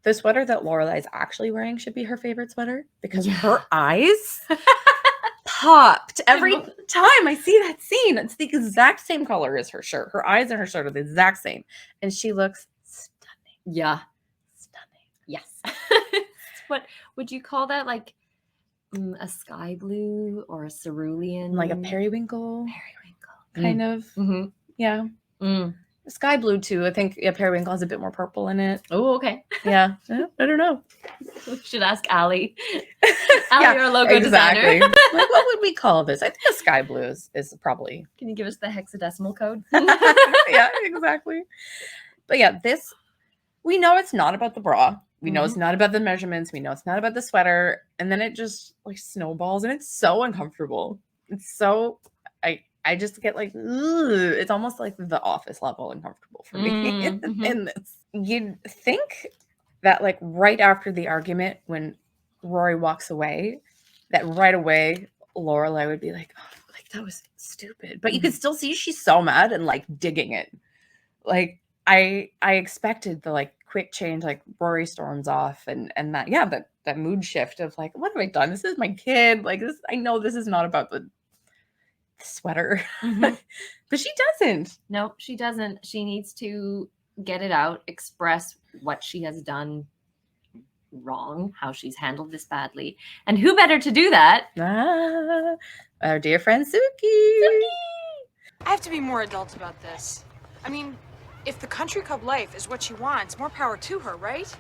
the sweater that Lorelai is actually wearing should be her favorite sweater? Because her eyes popped every time I see that scene. It's the exact same color as her shirt. Her eyes and her shirt are the exact same. And she looks stunning. Yeah. Stunning. Yes. What would you call that? Like a sky blue or a cerulean? Like a periwinkle. Kind of. Yeah. Sky blue too. I think periwinkle has a bit more purple in it. Oh, okay. Yeah. I don't know. We should ask Allie. Allie, our logo designer. Like, what would we call this? I think the sky blue is probably. Can you give us the hexadecimal code? Yeah, exactly. But yeah, this, we know it's not about the bra. We know it's not about the measurements. We know it's not about the sweater. And then it just like snowballs, and it's so uncomfortable. It's so, I just get like, ugh, it's almost like the Office level uncomfortable for me in this. You'd think that like right after the argument, when Rory walks away, that right away Lorelai would be like, oh, like that was stupid. But you can still see she's so mad and like digging it. Like I expected the like quick change, like Rory storms off and that that mood shift of like, what have I done? This is my kid. Like this, I know this is not about the sweater. But she doesn't. No, she doesn't. She needs to get it out, express what she has done wrong, how she's handled this badly. And who better to do that? Our dear friend Suki. I have to be more adult about this. I mean, if the country club life is what she wants, more power to her, right?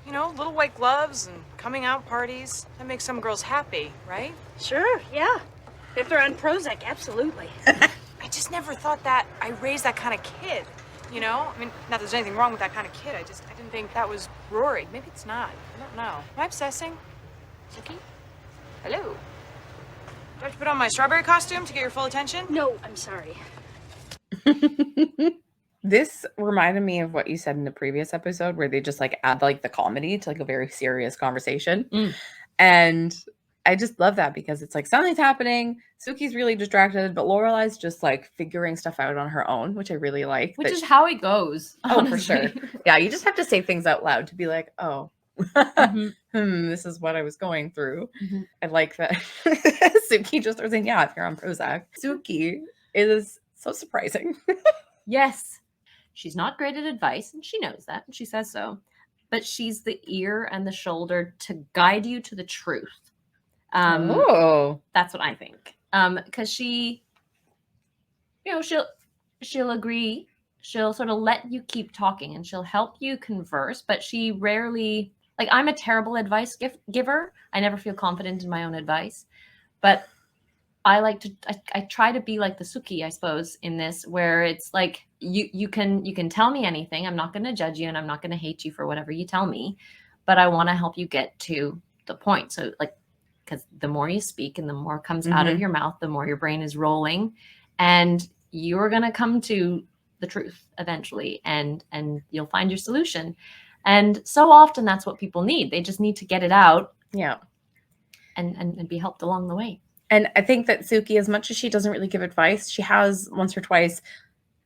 You know, little white gloves and coming out parties. That makes some girls happy, right? Sure, yeah. If they're on Prozac, absolutely. I just never thought that I raised that kind of kid, you know? I mean, not that there's anything wrong with that kind of kid. I didn't think that was Rory. Maybe it's not. I don't know. Am I obsessing? Suki? Hello? Do I have to put on my strawberry costume to get your full attention? No, I'm sorry. This reminded me of what you said in the previous episode where they just like add like the comedy to like a very serious conversation. And I just love that because it's like something's happening. Suki's really distracted, but Lorelai's just like figuring stuff out on her own, which I really like. Which is how it goes. Oh, for sure. Yeah, you just have to say things out loud to be like, oh, this is what I was going through. I like that. Suki just starts saying, yeah, if you're on Prozac. Suki is so surprising. Yes. She's not great at advice, and she knows that, and she says so. But she's the ear and the shoulder to guide you to the truth. That's what I think. Because she, you know, she'll agree. She'll sort of let you keep talking, and she'll help you converse. But she rarely, like, I'm a terrible advice giver. I never feel confident in my own advice. But I like to, I try to be like the Suki, I suppose, in this, where it's like, you can tell me anything. I'm not going to judge you, and I'm not going to hate you for whatever you tell me, but I want to help you get to the point. So like, because the more you speak and the more comes out of your mouth, the more your brain is rolling, and you're going to come to the truth eventually, and you'll find your solution. And so often that's what people need. They just need to get it out. Yeah. And be helped along the way. And I think that Suki, as much as she doesn't really give advice, she has once or twice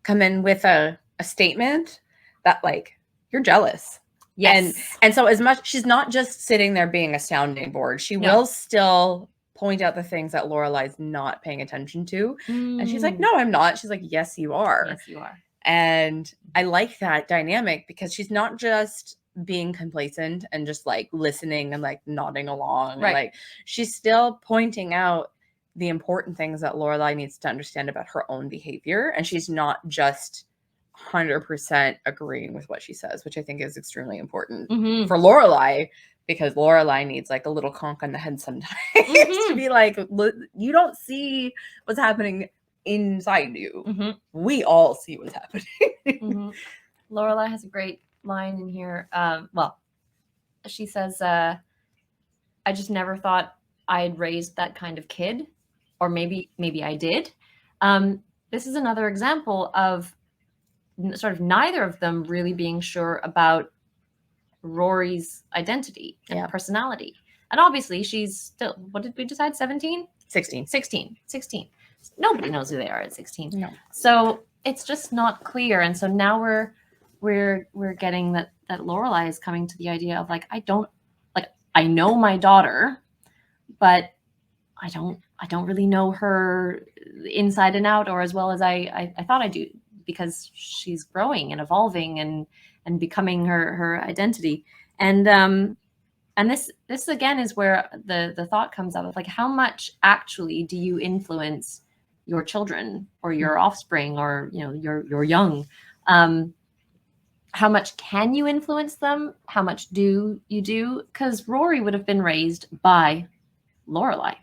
come in with a statement that like, you're jealous. Yes. And so as much, she's not just sitting there being a sounding board. She will still point out the things that Lorelai's not paying attention to. And she's like, no, I'm not. She's like, yes, you are. Yes, you are. And I like that dynamic because she's not just being complacent and just like listening and like nodding along. Right. Like she's still pointing out the important things that Lorelai needs to understand about her own behavior. And she's not just 100% agreeing with what she says, which I think is extremely important for Lorelai, because Lorelai needs like a little conk on the head sometimes to be like, you don't see what's happening inside you. We all see what's happening. Lorelai has a great line in here. Well, she says, I just never thought I'd raised that kind of kid, or maybe I did. This is another example of sort of neither of them really being sure about Rory's identity and personality. And obviously she's still, what did we decide? 17? 16. 16. Nobody knows who they are at 16. No. So it's just not clear. And so now we're getting that Lorelai is coming to the idea of like, I know my daughter, but I don't really know her inside and out, or as well as I thought I do, because she's growing and evolving and becoming her identity. And this again is where the thought comes up of like, how much actually do you influence your children or your offspring, or you know, your young? How much can you influence them? How much do you do? Because Rory would have been raised by Lorelai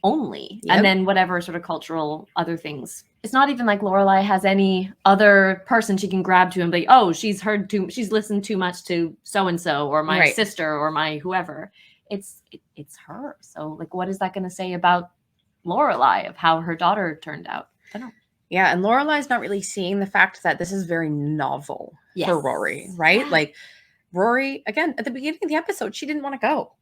only, and then whatever sort of cultural other things. It's not even like Lorelai has any other person she can grab to and be, oh, she's listened too much to so and so, or my sister, or my whoever. It's her. So like, what is that going to say about Lorelai, of how her daughter turned out? I don't. Yeah, and Lorelai's not really seeing the fact that this is very novel for Rory, right? Yeah. Like Rory, again, at the beginning of the episode, she didn't want to go.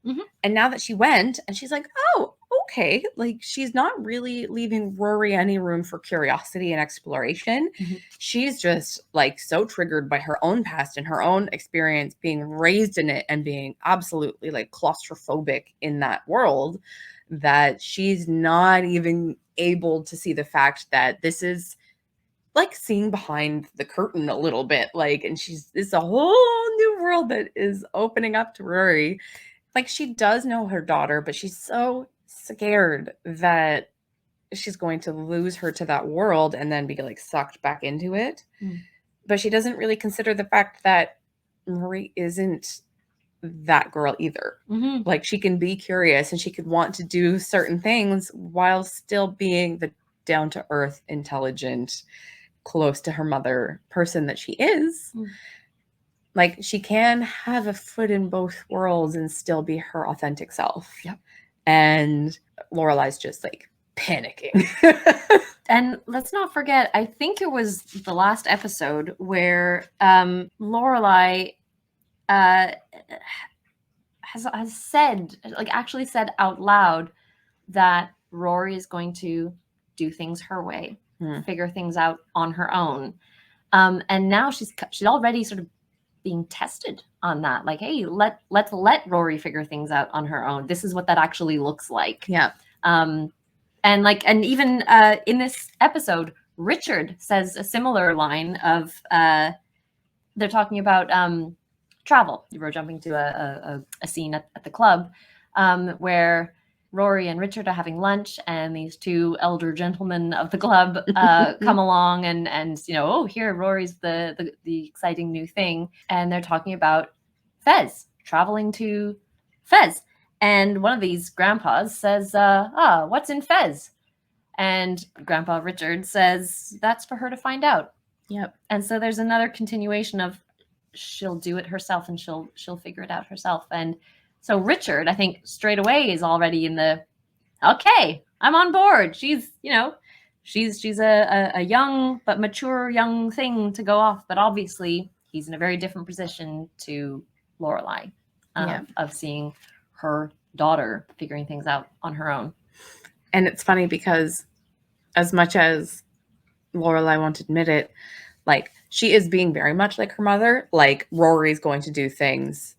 And now that she went, and she's like, oh, okay. Like, she's not really leaving Rory any room for curiosity and exploration. She's just, like, so triggered by her own past and her own experience being raised in it and being absolutely, like, claustrophobic in that world that she's not even able to see the fact that this is like seeing behind the curtain a little bit, like, and it's a whole new world that is opening up to Rory. Like, she does know her daughter, but she's so scared that she's going to lose her to that world and then be like sucked back into it. But she doesn't really consider the fact that Rory isn't that girl either. Like, she can be curious and she could want to do certain things while still being the down-to-earth, intelligent, close to her mother person that she is. Like, she can have a foot in both worlds and still be her authentic self. And Lorelai's just like panicking. And let's not forget, I think it was the last episode where Lorelai has said, like, actually said out loud that Rory is going to do things her way, figure things out on her own. And now she's already sort of being tested on that. Like, hey, let's let Rory figure things out on her own. This is what that actually looks like. And even in this episode, Richard says a similar line of they're talking about travel. We're jumping to a scene at the club where Rory and Richard are having lunch, and these two elder gentlemen of the club come along and oh, here Rory's the exciting new thing, and they're talking about Fez, traveling to Fez, and one of these grandpas says, what's in Fez? And Grandpa Richard says that's for her to find out. And so there's another continuation of she'll do it herself and she'll figure it out herself. And so Richard, I think, straight away is already in the, okay, I'm on board. She's a young but mature young thing to go off. But obviously, he's in a very different position to Lorelai of seeing her daughter figuring things out on her own. And it's funny because as much as Lorelai won't admit it, like, she is being very much like her mother. Like, Rory's going to do things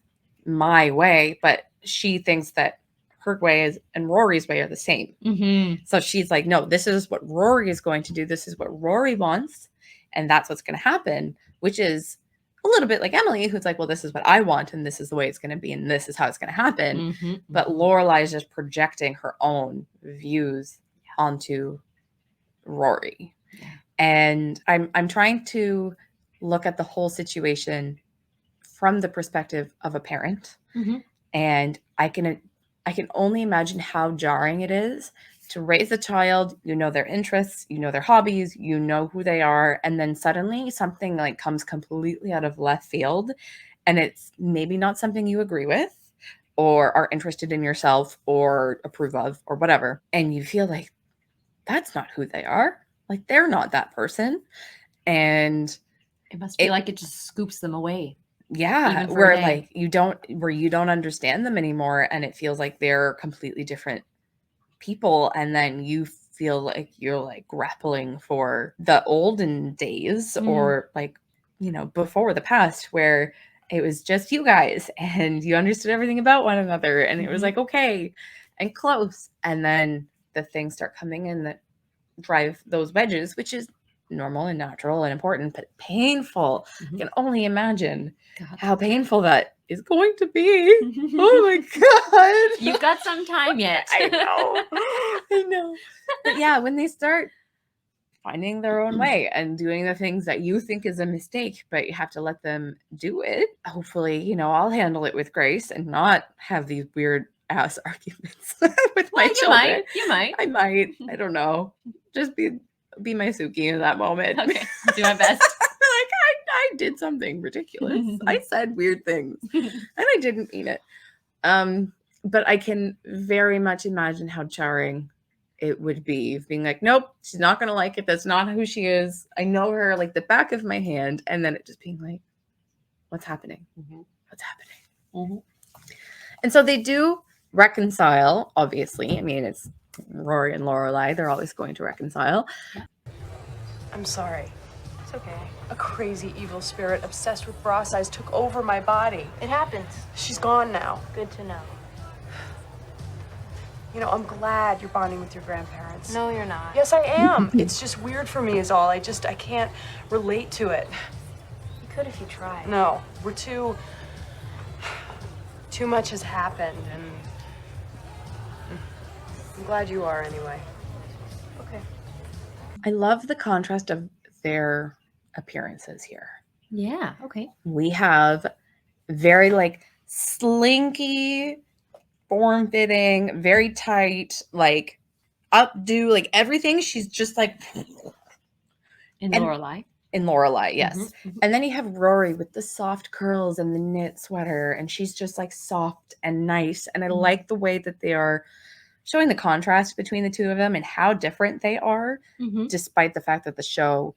my way, but she thinks that her way and Rory's way are the same. So she's like, no, this is what Rory is going to do. This is what Rory wants. And that's what's going to happen, which is a little bit like Emily, who's like, well, this is what I want. And this is the way it's going to be. And this is how it's going to happen. But Lorelai is just projecting her own views onto Rory. And I'm trying to look at the whole situation from the perspective of a parent. And I can only imagine how jarring it is to raise a child. You know their interests, you know their hobbies, you know who they are, and then suddenly something like comes completely out of left field, and it's maybe not something you agree with or are interested in yourself or approve of or whatever, and you feel like that's not who they are. Like, they're not that person. And it must feel like it just scoops them away. Yeah, where like you don't understand them anymore, and it feels like they're completely different people, and then you feel like you're like grappling for the olden days or like, before the past where it was just you guys and you understood everything about one another and it was like okay and close, and then the things start coming in that drive those wedges, which is normal and natural and important, but painful. I can only imagine how I that is going to be. Oh my God. You've got some time yet. I know. But yeah, when they start finding their own way and doing the things that you think is a mistake, but you have to let them do it. Hopefully, I'll handle it with grace and not have these weird ass arguments with my children. You might. I might. I don't know. Just be my Suki in that moment. Okay, do my best. Like, I did something ridiculous. I said weird things and I didn't mean it. But I can very much imagine how jarring it would be being like, nope, she's not going to like it. That's not who she is. I know her like the back of my hand. And then it just being like, what's happening? What's happening? And so they do reconcile, obviously. I mean, it's Rory and Lorelai. They're always going to reconcile. I'm sorry. It's okay. A crazy evil spirit obsessed with bra size took over my body. It happens. She's gone now. Good to know. You know, I'm glad you're bonding with your grandparents. No, you're not. Yes, I am. It's just weird for me is all. I can't relate to it. You could if you tried. No, we're too much has happened, and I'm glad you are anyway. Okay. I love the contrast of their appearances here. Yeah. Okay. We have very like slinky, form-fitting, very tight, like updo, like everything. She's just like In Lorelai. In Lorelai, yes. And then you have Rory with the soft curls and the knit sweater, and she's just like soft and nice. And I like the way that they are showing the contrast between the two of them and how different they are, despite the fact that the show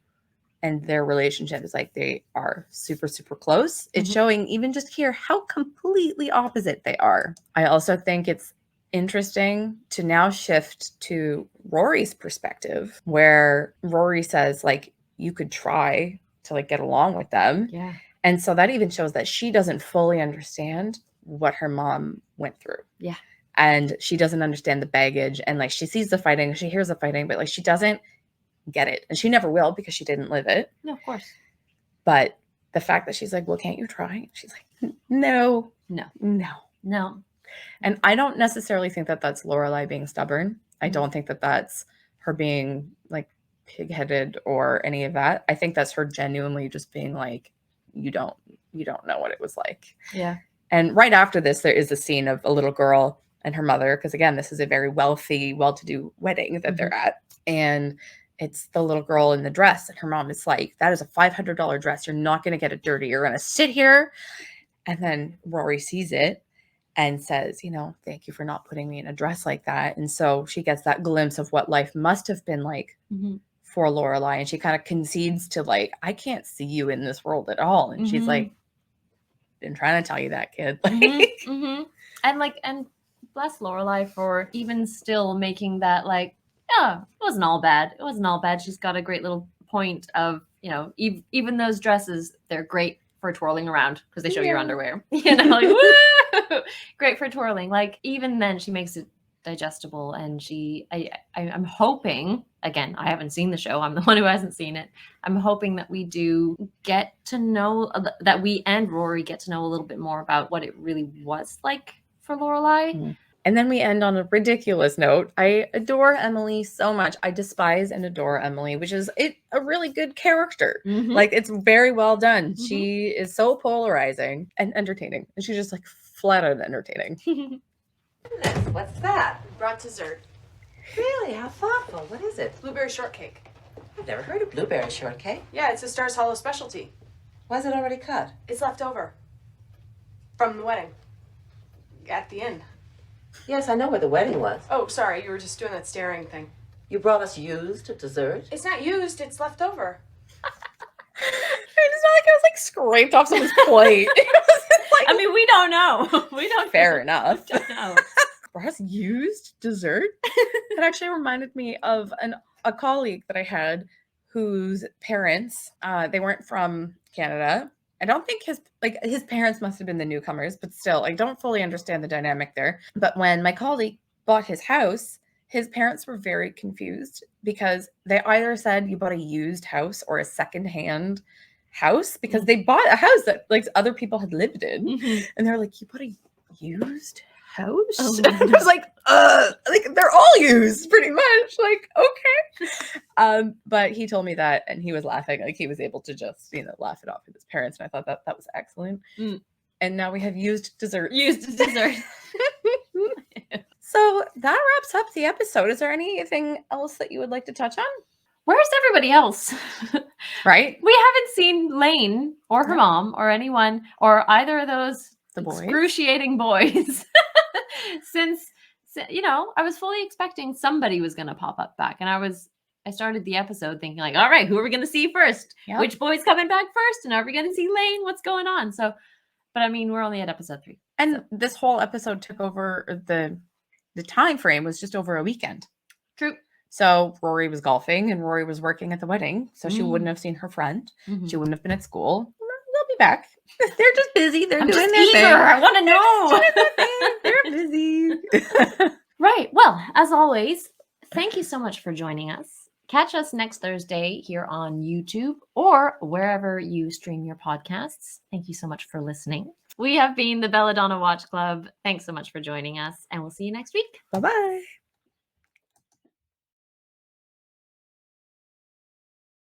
and their relationship is like they are super, super close. It's showing even just here how completely opposite they are. I also think it's interesting to now shift to Rory's perspective, where Rory says like, you could try to like get along with them. Yeah. And so that even shows that she doesn't fully understand what her mom went through. Yeah. And she doesn't understand the baggage, and like she sees the fighting, she hears the fighting, but like she doesn't get it. And she never will because she didn't live it. No, of course. But the fact that she's like, well, can't you try? She's like, no. And I don't necessarily think that that's Lorelai being stubborn. I don't think that that's her being like pig-headed or any of that. I think that's her genuinely just being like, you don't know what it was like. Yeah. And right after this, there is a scene of a little girl and her mother, because again, this is a very wealthy, well-to-do wedding that they're at. And it's the little girl in the dress, and her mom is like, that is a $500 dress. You're not going to get it dirty. You're going to sit here. And then Rory sees it and says, you know, thank you for not putting me in a dress like that. And so she gets that glimpse of what life must have been like for Lorelai. And she kind of concedes to like, I can't see you in this world at all. And she's like, been trying to tell you that, kid. And bless Lorelai for even still making that like, yeah, it wasn't all bad. It wasn't all bad. She's got a great little point of, you know, even those dresses, they're great for twirling around because they show your underwear. You know, like, woo! Great for twirling. Like even then she makes it digestible, and I'm hoping, again, I haven't seen the show. I'm the one who hasn't seen it. I'm hoping that we do get to know, that we and Rory get to know a little bit more about what it really was like for Lorelai. And then we end on a ridiculous note. I adore Emily so much. I despise and adore Emily, which is a really good character. Like it's very well done. She is so polarizing and entertaining. And she's just like flat out entertaining. What's that? Brought dessert. Really? How thoughtful. What is it? Blueberry shortcake. I've never heard of blueberry shortcake. Yeah, it's a Stars Hollow specialty. Why is it already cut? It's left over. From the wedding. At the inn. Yes, I know where the wedding was. Oh, sorry, you were just doing that staring thing. You brought us used dessert? It's not used, it's left over. It's not like it was like scraped off someone's plate. I mean, we don't know. We don't. Fair enough. Don't know. For us, used dessert. It actually reminded me of a colleague that I had whose parents, they weren't from Canada. I don't think his parents must have been the newcomers, but still, I don't fully understand the dynamic there. But when my colleague bought his house, his parents were very confused because they either said you bought a used house or a secondhand house, because they bought a house that like other people had lived in, and they're like, you bought a used house? I was like they're all used pretty much, like, okay. But he told me that, and he was laughing, like he was able to just, you know, laugh it off with his parents, and I thought that was excellent. And now we have used dessert. So that wraps up the episode. Is there anything else that you would like to touch on? Where's everybody else? Right? We haven't seen Lane or her mom or anyone or either of those boys. excruciating boys since you know, I was fully expecting somebody was going to pop up back. And I started the episode thinking like, all right, who are we going to see first? Yep. Which boy's coming back first? And are we going to see Lane? What's going on? So, but I mean, we're only at episode 3. And this whole episode took over the time frame was just over a weekend. True. So Rory was golfing and Rory was working at the wedding. So she wouldn't have seen her friend. Mhm. She wouldn't have been at school. They'll be back. They're just busy. They're I'm doing just their eager. thing. I want to know. They're busy. Right. Well, as always, thank you so much for joining us. Catch us next Thursday here on YouTube or wherever you stream your podcasts. Thank you so much for listening. We have been the Belladonna Watch Club. Thanks so much for joining us, and we'll see you next week. Bye-bye.